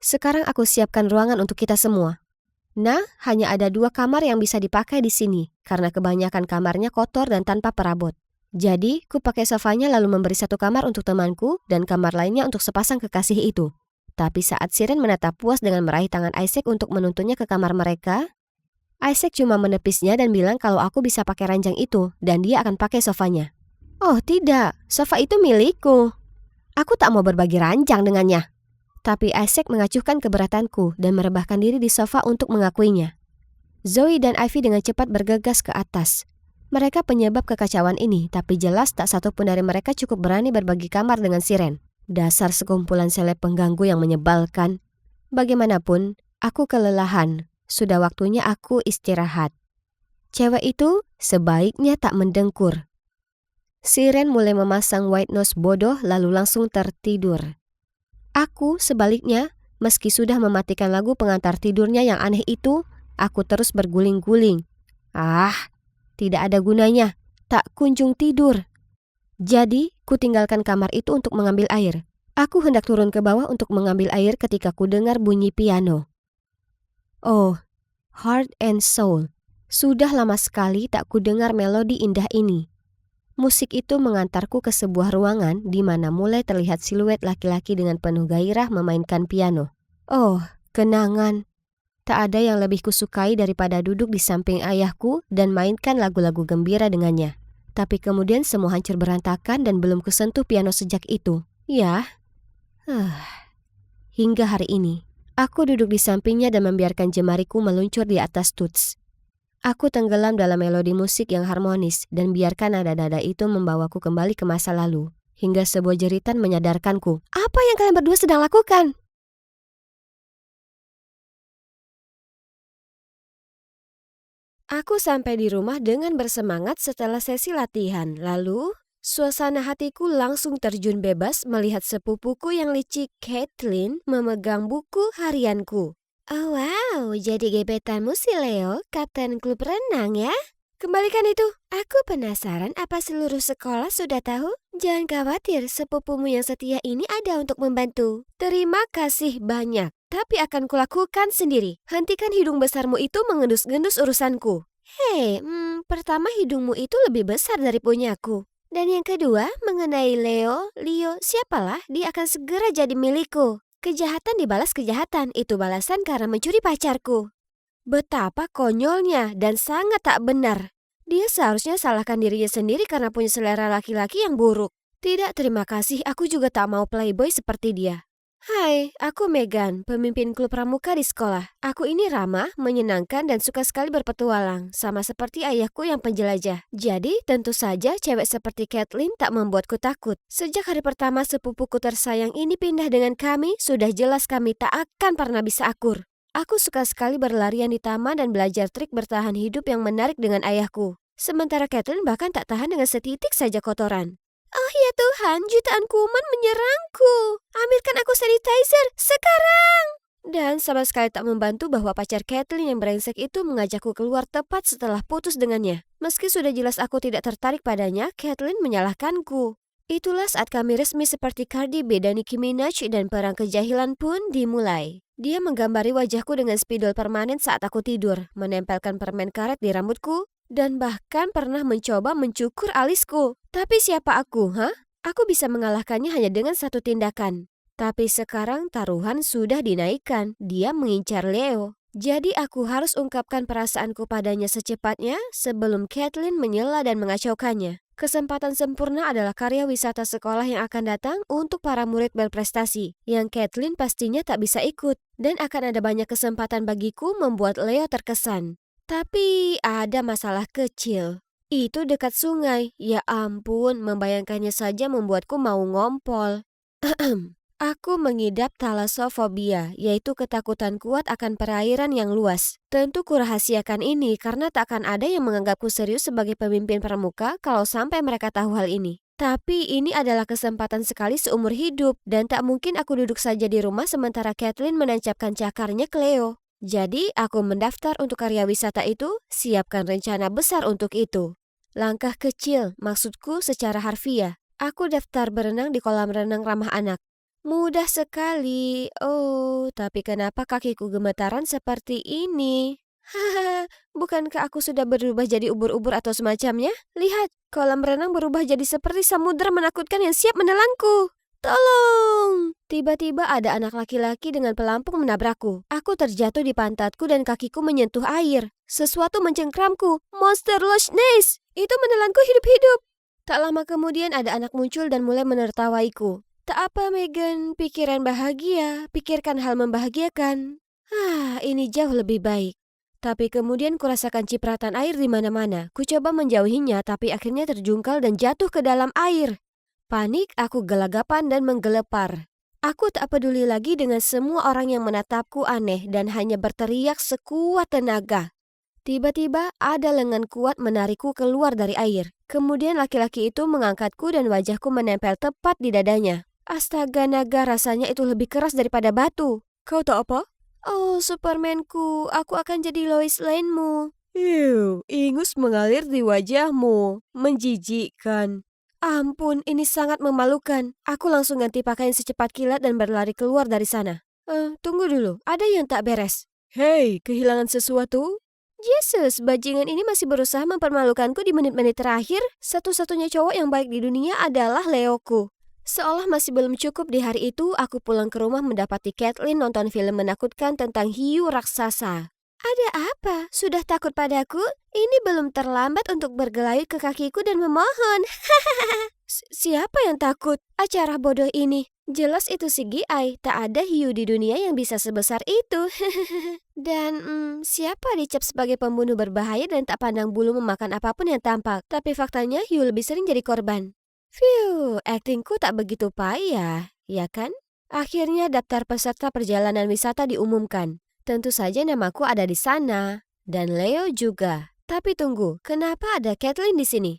Sekarang aku siapkan ruangan untuk kita semua. Nah, hanya ada 2 kamar yang bisa dipakai di sini, karena kebanyakan kamarnya kotor dan tanpa perabot. Jadi, ku pakai sofanya lalu memberi 1 kamar untuk temanku dan kamar lainnya untuk sepasang kekasih itu. Tapi saat Siren menatap puas dengan meraih tangan Isaac untuk menuntunnya ke kamar mereka, Isaac cuma menepisnya dan bilang kalau aku bisa pakai ranjang itu dan dia akan pakai sofanya. Oh tidak, sofa itu milikku. Aku tak mau berbagi ranjang dengannya. Tapi Isaac mengacuhkan keberatanku dan merebahkan diri di sofa untuk mengakuinya. Zoe dan Ivy dengan cepat bergegas ke atas. Mereka penyebab kekacauan ini, tapi jelas tak satu pun dari mereka cukup berani berbagi kamar dengan Siren. Dasar sekumpulan seleb pengganggu yang menyebalkan. Bagaimanapun, aku kelelahan. Sudah waktunya aku istirahat. Cewek itu sebaiknya tak mendengkur. Siren mulai memasang white nose bodoh lalu langsung tertidur. Aku sebaliknya, meski sudah mematikan lagu pengantar tidurnya yang aneh itu, aku terus berguling-guling. Tidak ada gunanya, tak kunjung tidur. Jadi, ku tinggalkan kamar itu untuk mengambil air. Aku hendak turun ke bawah untuk mengambil air ketika ku dengar bunyi piano. Oh, Heart and Soul. Sudah lama sekali tak ku dengar melodi indah ini. Musik itu mengantarku ke sebuah ruangan di mana mulai terlihat siluet laki-laki dengan penuh gairah memainkan piano. Oh, kenangan. Tak ada yang lebih kusukai daripada duduk di samping ayahku dan mainkan lagu-lagu gembira dengannya. Tapi kemudian semua hancur berantakan dan belum kusentuh piano sejak itu. Ya, hingga hari ini, aku duduk di sampingnya dan membiarkan jemariku meluncur di atas tuts. Aku tenggelam dalam melodi musik yang harmonis dan biarkan nada-nada itu membawaku kembali ke masa lalu. Hingga sebuah jeritan menyadarkanku. Apa yang kalian berdua sedang lakukan? Aku sampai di rumah dengan bersemangat setelah sesi latihan. Lalu, suasana hatiku langsung terjun bebas melihat sepupuku yang licik Caitlin memegang buku harianku. Oh wow, jadi gebetanmu si Leo, kapten klub renang ya? Kembalikan itu, aku penasaran apa seluruh sekolah sudah tahu? Jangan khawatir, sepupumu yang setia ini ada untuk membantu. Terima kasih banyak. Tapi akan kulakukan sendiri. Hentikan hidung besarmu itu mengendus-gendus urusanku. Hei, pertama hidungmu itu lebih besar dari punyaku. Dan yang kedua, mengenai Leo, siapalah, dia akan segera jadi milikku. Kejahatan dibalas kejahatan, itu balasan karena mencuri pacarku. Betapa konyolnya dan sangat tak benar. Dia seharusnya salahkan dirinya sendiri karena punya selera laki-laki yang buruk. Tidak, terima kasih, aku juga tak mau playboy seperti dia. Hai, aku Megan, pemimpin klub pramuka di sekolah. Aku ini ramah, menyenangkan, dan suka sekali berpetualang, sama seperti ayahku yang penjelajah. Jadi, tentu saja cewek seperti Kathleen tak membuatku takut. Sejak hari pertama sepupuku tersayang ini pindah dengan kami, sudah jelas kami tak akan pernah bisa akur. Aku suka sekali berlarian di taman dan belajar trik bertahan hidup yang menarik dengan ayahku. Sementara Kathleen bahkan tak tahan dengan setitik saja kotoran. Oh ya Tuhan, jutaan kuman menyerangku. Ambilkan aku sanitizer, sekarang! Dan sama sekali tak membantu bahwa pacar Kathleen yang brengsek itu mengajakku keluar tepat setelah putus dengannya. Meski sudah jelas aku tidak tertarik padanya, Kathleen menyalahkanku. Itulah saat kami resmi seperti Cardi B dan Nicki Minaj dan perang kejahilan pun dimulai. Dia menggambari wajahku dengan spidol permanen saat aku tidur, menempelkan permen karet di rambutku, dan bahkan pernah mencoba mencukur alisku. Tapi siapa aku, hah? Aku bisa mengalahkannya hanya dengan satu tindakan. Tapi sekarang taruhan sudah dinaikkan. Dia mengincar Leo. Jadi aku harus ungkapkan perasaanku padanya secepatnya sebelum Kathleen menyela dan mengacaukannya. Kesempatan sempurna adalah karya wisata sekolah yang akan datang untuk para murid berprestasi, yang Kathleen pastinya tak bisa ikut. Dan akan ada banyak kesempatan bagiku membuat Leo terkesan. Tapi ada masalah kecil. Itu dekat sungai. Ya ampun, membayangkannya saja membuatku mau ngompol. Aku mengidap thalassofobia, yaitu ketakutan kuat akan perairan yang luas. Tentu kurahasiakan ini karena tak akan ada yang menganggapku serius sebagai pemimpin pramuka kalau sampai mereka tahu hal ini. Tapi ini adalah kesempatan sekali seumur hidup, dan tak mungkin aku duduk saja di rumah sementara Kathleen menancapkan cakarnya ke Leo. Jadi, aku mendaftar untuk karya wisata itu, siapkan rencana besar untuk itu. Langkah kecil, maksudku secara harfiah. Aku daftar berenang di kolam renang ramah anak. Mudah sekali. Oh, tapi kenapa kakiku gemetaran seperti ini? Hahaha, bukankah aku sudah berubah jadi ubur-ubur atau semacamnya? Lihat, kolam renang berubah jadi seperti samudera menakutkan yang siap menelanku. Tolong! Tiba-tiba ada anak laki-laki dengan pelampung menabrakku. Aku terjatuh di pantatku dan kakiku menyentuh air. Sesuatu mencengkramku. Monster Loch Ness! Itu menelanku hidup-hidup. Tak lama kemudian ada anak muncul dan mulai menertawaiku. Tak apa Megan, pikiran bahagia, pikirkan hal membahagiakan. Ini jauh lebih baik. Tapi kemudian kurasakan cipratan air di mana-mana. Ku coba menjauhinya tapi akhirnya terjungkal dan jatuh ke dalam air. Panik, aku gelagapan dan menggelepar. Aku tak peduli lagi dengan semua orang yang menatapku aneh dan hanya berteriak sekuat tenaga. Tiba-tiba ada lengan kuat menarikku keluar dari air. Kemudian laki-laki itu mengangkatku dan wajahku menempel tepat di dadanya. Astaga naga, rasanya itu lebih keras daripada batu. Kau tahu apa? Oh, Supermanku, aku akan jadi Lois Lane-mu. Ingus mengalir di wajahmu. Menjijikkan. Ampun, ini sangat memalukan. Aku langsung ganti pakaian secepat kilat dan berlari keluar dari sana. Tunggu dulu, ada yang tak beres. Hei, kehilangan sesuatu? Yesus, bajingan ini masih berusaha mempermalukanku di menit-menit terakhir. Satu-satunya cowok yang baik di dunia adalah Leoku. Seolah masih belum cukup di hari itu, aku pulang ke rumah mendapati Kathleen nonton film menakutkan tentang hiu raksasa. Ada apa? Sudah takut padaku? Ini belum terlambat untuk bergelayut ke kakiku dan memohon. Siapa yang takut? Acara bodoh ini. Jelas itu CGI, tak ada hiu di dunia yang bisa sebesar itu. Dan siapa dicap sebagai pembunuh berbahaya dan tak pandang bulu memakan apapun yang tampak. Tapi faktanya hiu lebih sering jadi korban. Aktingku tak begitu payah, ya kan? Akhirnya daftar peserta perjalanan wisata diumumkan. Tentu saja namaku ada di sana. Dan Leo juga. Tapi tunggu, kenapa ada Kathleen di sini?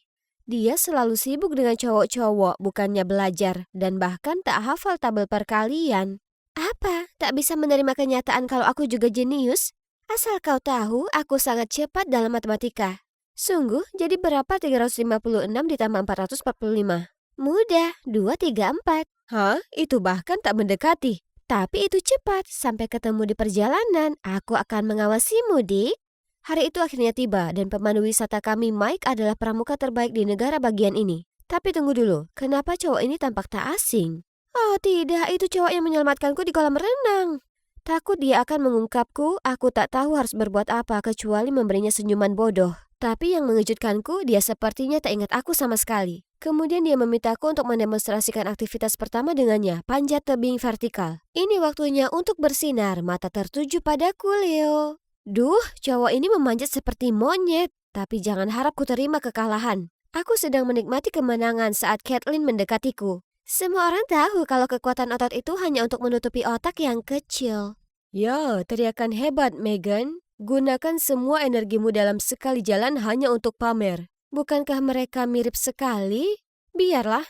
Dia selalu sibuk dengan cowok-cowok, bukannya belajar, dan bahkan tak hafal tabel perkalian. Apa? Tak bisa menerima kenyataan kalau aku juga jenius? Asal kau tahu, aku sangat cepat dalam matematika. Sungguh, jadi berapa 356 ditambah 445? Mudah, 2, 3, 4. Hah? Itu bahkan tak mendekati. Tapi itu cepat, sampai ketemu di perjalanan, aku akan mengawasimu, Dik. Hari itu akhirnya tiba dan pemandu wisata kami Mike adalah pramuka terbaik di negara bagian ini. Tapi tunggu dulu, kenapa cowok ini tampak tak asing? Oh tidak, itu cowok yang menyelamatkanku di kolam renang. Takut dia akan mengungkapku, aku tak tahu harus berbuat apa kecuali memberinya senyuman bodoh. Tapi yang mengejutkanku, dia sepertinya tak ingat aku sama sekali. Kemudian dia memintaku untuk mendemonstrasikan aktivitas pertama dengannya, panjat tebing vertikal. Ini waktunya untuk bersinar, mata tertuju padaku, Leo. Duh, cowok ini memanjat seperti monyet. Tapi jangan harap ku terima kekalahan. Aku sedang menikmati kemenangan saat Caitlin mendekatiku. Semua orang tahu kalau kekuatan otot itu hanya untuk menutupi otak yang kecil. Ya, teriakan hebat, Megan. Gunakan semua energimu dalam sekali jalan hanya untuk pamer. Bukankah mereka mirip sekali? Biarlah.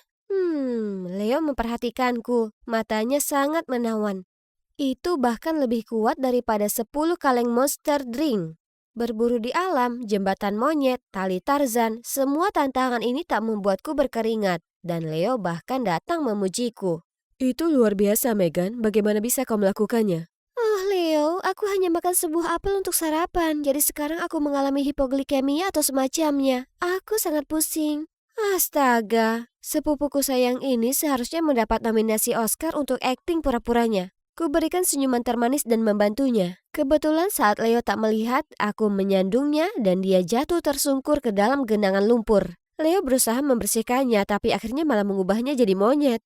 Leo memperhatikanku. Matanya sangat menawan. Itu bahkan lebih kuat daripada 10 kaleng Monster Drink. Berburu di alam, jembatan monyet, tali Tarzan, semua tantangan ini tak membuatku berkeringat. Dan Leo bahkan datang memujiku. Itu luar biasa, Megan. Bagaimana bisa kau melakukannya? Oh, Leo, aku hanya makan sebuah apel untuk sarapan. Jadi sekarang aku mengalami hipoglikemia atau semacamnya. Aku sangat pusing. Astaga, sepupuku sayang ini seharusnya mendapat nominasi Oscar untuk akting pura-puranya. Ku berikan senyuman termanis dan membantunya. Kebetulan saat Leo tak melihat, aku menyandungnya dan dia jatuh tersungkur ke dalam genangan lumpur. Leo berusaha membersihkannya tapi akhirnya malah mengubahnya jadi monyet.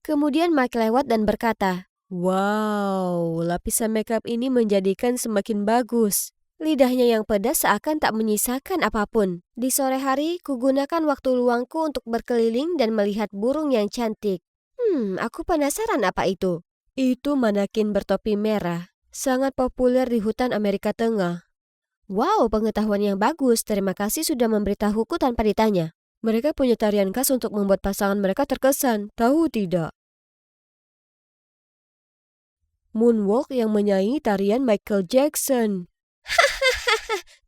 Kemudian Mike lewat dan berkata, "Wow, lapisan makeup ini menjadikan semakin bagus." Lidahnya yang pedas seakan tak menyisakan apapun. Di sore hari, kugunakan waktu luangku untuk berkeliling dan melihat burung yang cantik. Aku penasaran apa itu. Itu manakin bertopi merah, sangat populer di hutan Amerika Tengah. Wow, pengetahuan yang bagus. Terima kasih sudah memberitahuku tanpa ditanya. Mereka punya tarian khas untuk membuat pasangan mereka terkesan, tahu tidak? Moonwalk yang menyanyi tarian Michael Jackson.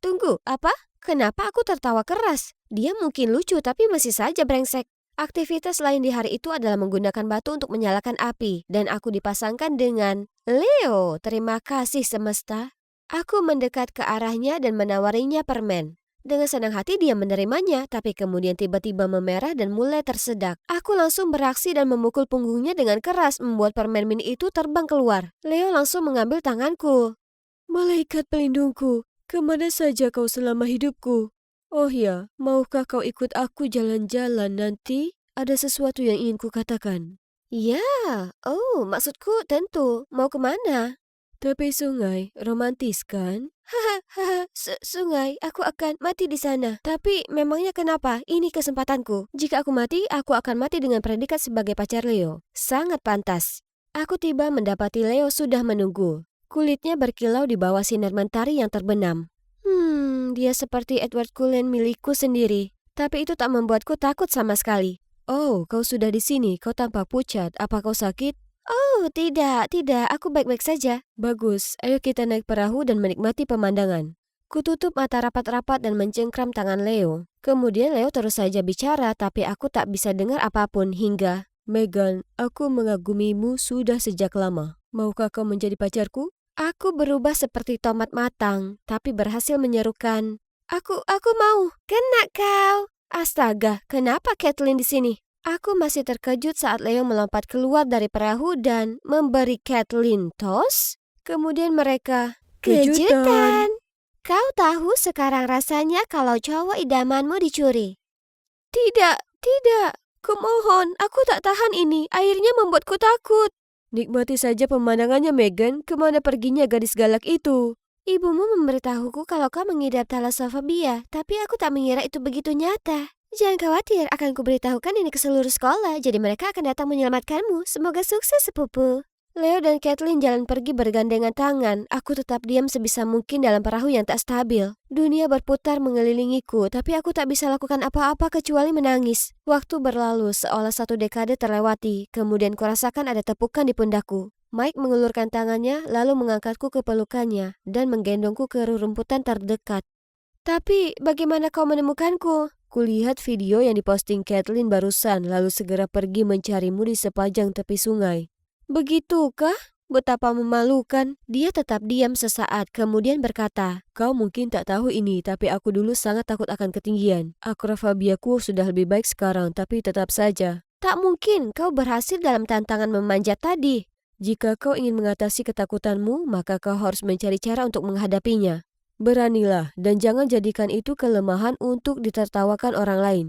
Tunggu, apa? Kenapa aku tertawa keras? Dia mungkin lucu tapi masih saja brengsek. Aktivitas lain di hari itu adalah menggunakan batu untuk menyalakan api, dan aku dipasangkan dengan Leo. Terima kasih semesta. Aku mendekat ke arahnya dan menawarinya permen. Dengan senang hati dia menerimanya, tapi kemudian tiba-tiba memerah dan mulai tersedak. Aku langsung beraksi dan memukul punggungnya dengan keras, membuat permen mini itu terbang keluar. Leo langsung mengambil tanganku. Malaikat pelindungku, kemana saja kau selama hidupku? Oh ya, maukah kau ikut aku jalan-jalan nanti? Ada sesuatu yang ingin ku katakan. Ya, maksudku tentu. Mau kemana? Tepi sungai, romantis kan? Hahaha, sungai, aku akan mati di sana. Tapi memangnya kenapa? Ini kesempatanku. Jika aku mati, aku akan mati dengan predikat sebagai pacar Leo. Sangat pantas. Aku tiba mendapati Leo sudah menunggu. Kulitnya berkilau di bawah sinar mentari yang terbenam. Dia seperti Edward Cullen milikku sendiri. Tapi itu tak membuatku takut sama sekali. Oh, kau sudah di sini. Kau tampak pucat. Apa kau sakit? Oh, tidak. Aku baik-baik saja. Bagus. Ayo kita naik perahu dan menikmati pemandangan. Kututup mata rapat-rapat dan mencengkram tangan Leo. Kemudian Leo terus saja bicara, tapi aku tak bisa dengar apapun hingga, Megan, aku mengagumimu sudah sejak lama. Maukah kau menjadi pacarku? Aku berubah seperti tomat matang, tapi berhasil menyerukan, Aku mau. Kena kau. Astaga, kenapa Caitlin di sini? Aku masih terkejut saat Leo melompat keluar dari perahu dan memberi Caitlin tos. Kemudian mereka, kejutan. Kau tahu sekarang rasanya kalau cowok idamanmu dicuri. Tidak. Kumohon, aku tak tahan ini. Airnya membuatku takut. Nikmati saja pemandangannya, Megan. Kemana perginya gadis galak itu? Ibumu memberitahuku kalau kau mengidap talassofobia, tapi aku tak mengira itu begitu nyata. Jangan khawatir, akan kuberitahukan ini ke seluruh sekolah, jadi mereka akan datang menyelamatkanmu. Semoga sukses, sepupu. Leo dan Caitlin jalan pergi bergandengan tangan. Aku tetap diam sebisa mungkin dalam perahu yang tak stabil. Dunia berputar mengelilingiku, tapi aku tak bisa lakukan apa-apa kecuali menangis. Waktu berlalu seolah 1 dekade terlewati, kemudian kurasakan ada tepukan di pundakku. Mike mengulurkan tangannya, lalu mengangkatku ke pelukannya, dan menggendongku ke rerumputan terdekat. Tapi, bagaimana kau menemukanku? Kulihat video yang diposting Caitlin barusan, lalu segera pergi mencarimu di sepanjang tepi sungai. Begitukah? Betapa memalukan. Dia tetap diam sesaat, kemudian berkata, kau mungkin tak tahu ini, tapi aku dulu sangat takut akan ketinggian. Akrofobiaku sudah lebih baik sekarang, tapi tetap saja. Tak mungkin kau berhasil dalam tantangan memanjat tadi. Jika kau ingin mengatasi ketakutanmu, maka kau harus mencari cara untuk menghadapinya. Beranilah, dan jangan jadikan itu kelemahan untuk ditertawakan orang lain.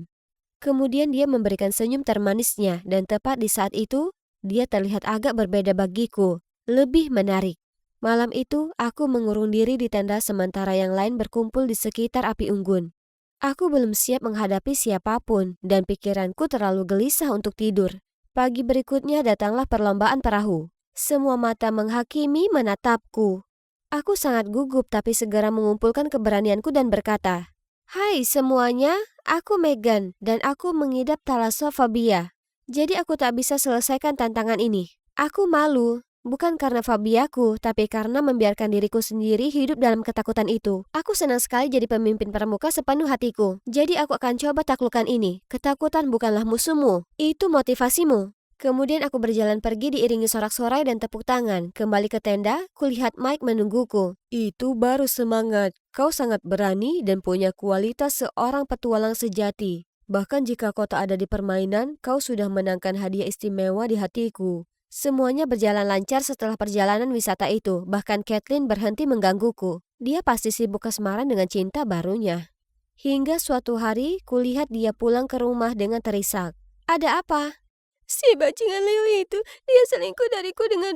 Kemudian dia memberikan senyum termanisnya dan tepat di saat itu, dia terlihat agak berbeda bagiku, lebih menarik. Malam itu, aku mengurung diri di tenda sementara yang lain berkumpul di sekitar api unggun. Aku belum siap menghadapi siapapun dan pikiranku terlalu gelisah untuk tidur. Pagi berikutnya datanglah perlombaan perahu. Semua mata menghakimi menatapku. Aku sangat gugup tapi segera mengumpulkan keberanianku dan berkata, "Hai semuanya, aku Megan dan aku mengidap thalassofobia. Jadi aku tak bisa selesaikan tantangan ini. Aku malu. Bukan karena fobiaku, tapi karena membiarkan diriku sendiri hidup dalam ketakutan itu. Aku senang sekali jadi pemimpin pramuka sepenuh hatiku. Jadi aku akan coba taklukkan ini. Ketakutan bukanlah musuhmu, itu motivasimu." Kemudian aku berjalan pergi diiringi sorak-sorai dan tepuk tangan. Kembali ke tenda, kulihat Mike menungguku. "Itu baru semangat. Kau sangat berani dan punya kualitas seorang petualang sejati. Bahkan jika kau tak ada di permainan, kau sudah menangkan hadiah istimewa di hatiku." Semuanya berjalan lancar setelah perjalanan wisata itu, bahkan Kathleen berhenti menggangguku. Dia pasti sibuk kasmaran dengan cinta barunya. Hingga suatu hari, kulihat dia pulang ke rumah dengan terisak. "Ada apa?" "Si bajingan Leo itu, dia selingkuh dariku dengan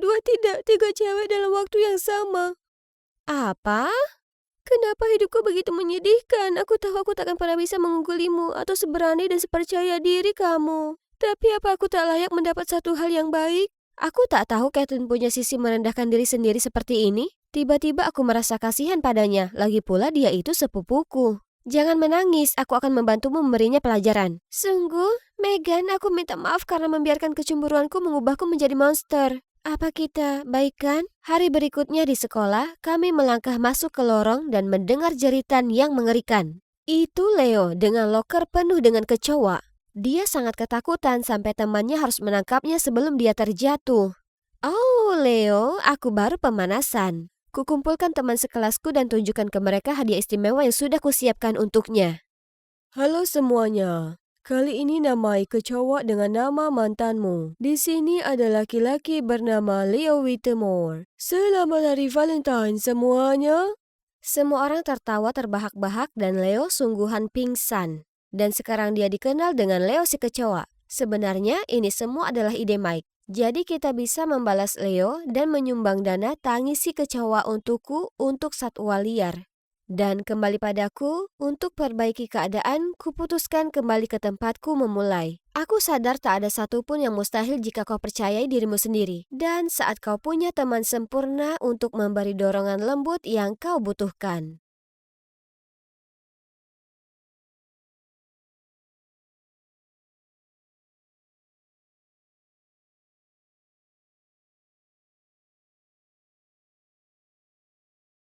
tiga cewek dalam waktu yang sama." "Apa? Kenapa hidupku begitu menyedihkan? Aku tahu aku takkan pernah bisa mengunggulimu atau seberani dan sepercaya diri kamu. Tapi apa aku tak layak mendapat satu hal yang baik?" Aku tak tahu Kathleen punya sisi merendahkan diri sendiri seperti ini. Tiba-tiba aku merasa kasihan padanya, lagi pula dia itu sepupuku. "Jangan menangis, aku akan membantumu memberinya pelajaran." "Sungguh? Megan, aku minta maaf karena membiarkan kecemburuanku mengubahku menjadi monster. Apa kita baikan?" Hari berikutnya di sekolah, kami melangkah masuk ke lorong dan mendengar jeritan yang mengerikan. Itu Leo dengan loker penuh dengan kecoa. Dia sangat ketakutan sampai temannya harus menangkapnya sebelum dia terjatuh. "Oh, Leo, aku baru pemanasan." Kukumpulkan teman sekelasku dan tunjukkan ke mereka hadiah istimewa yang sudah kusiapkan untuknya. "Halo semuanya. Kali ini namai kecoa dengan nama mantanmu. Di sini ada laki-laki bernama Leo Whittemore. Selamat Hari Valentine semuanya." Semua orang tertawa terbahak-bahak dan Leo sungguhan pingsan. Dan sekarang dia dikenal dengan Leo si kecoa. Sebenarnya ini semua adalah ide Mike. Jadi kita bisa membalas Leo dan menyumbang dana tangisi kecoa untukku untuk satwa liar. Dan kembali padaku, untuk perbaiki keadaan, kuputuskan kembali ke tempatku memulai. Aku sadar tak ada satupun yang mustahil jika kau percayai dirimu sendiri. Dan saat kau punya teman sempurna untuk memberi dorongan lembut yang kau butuhkan.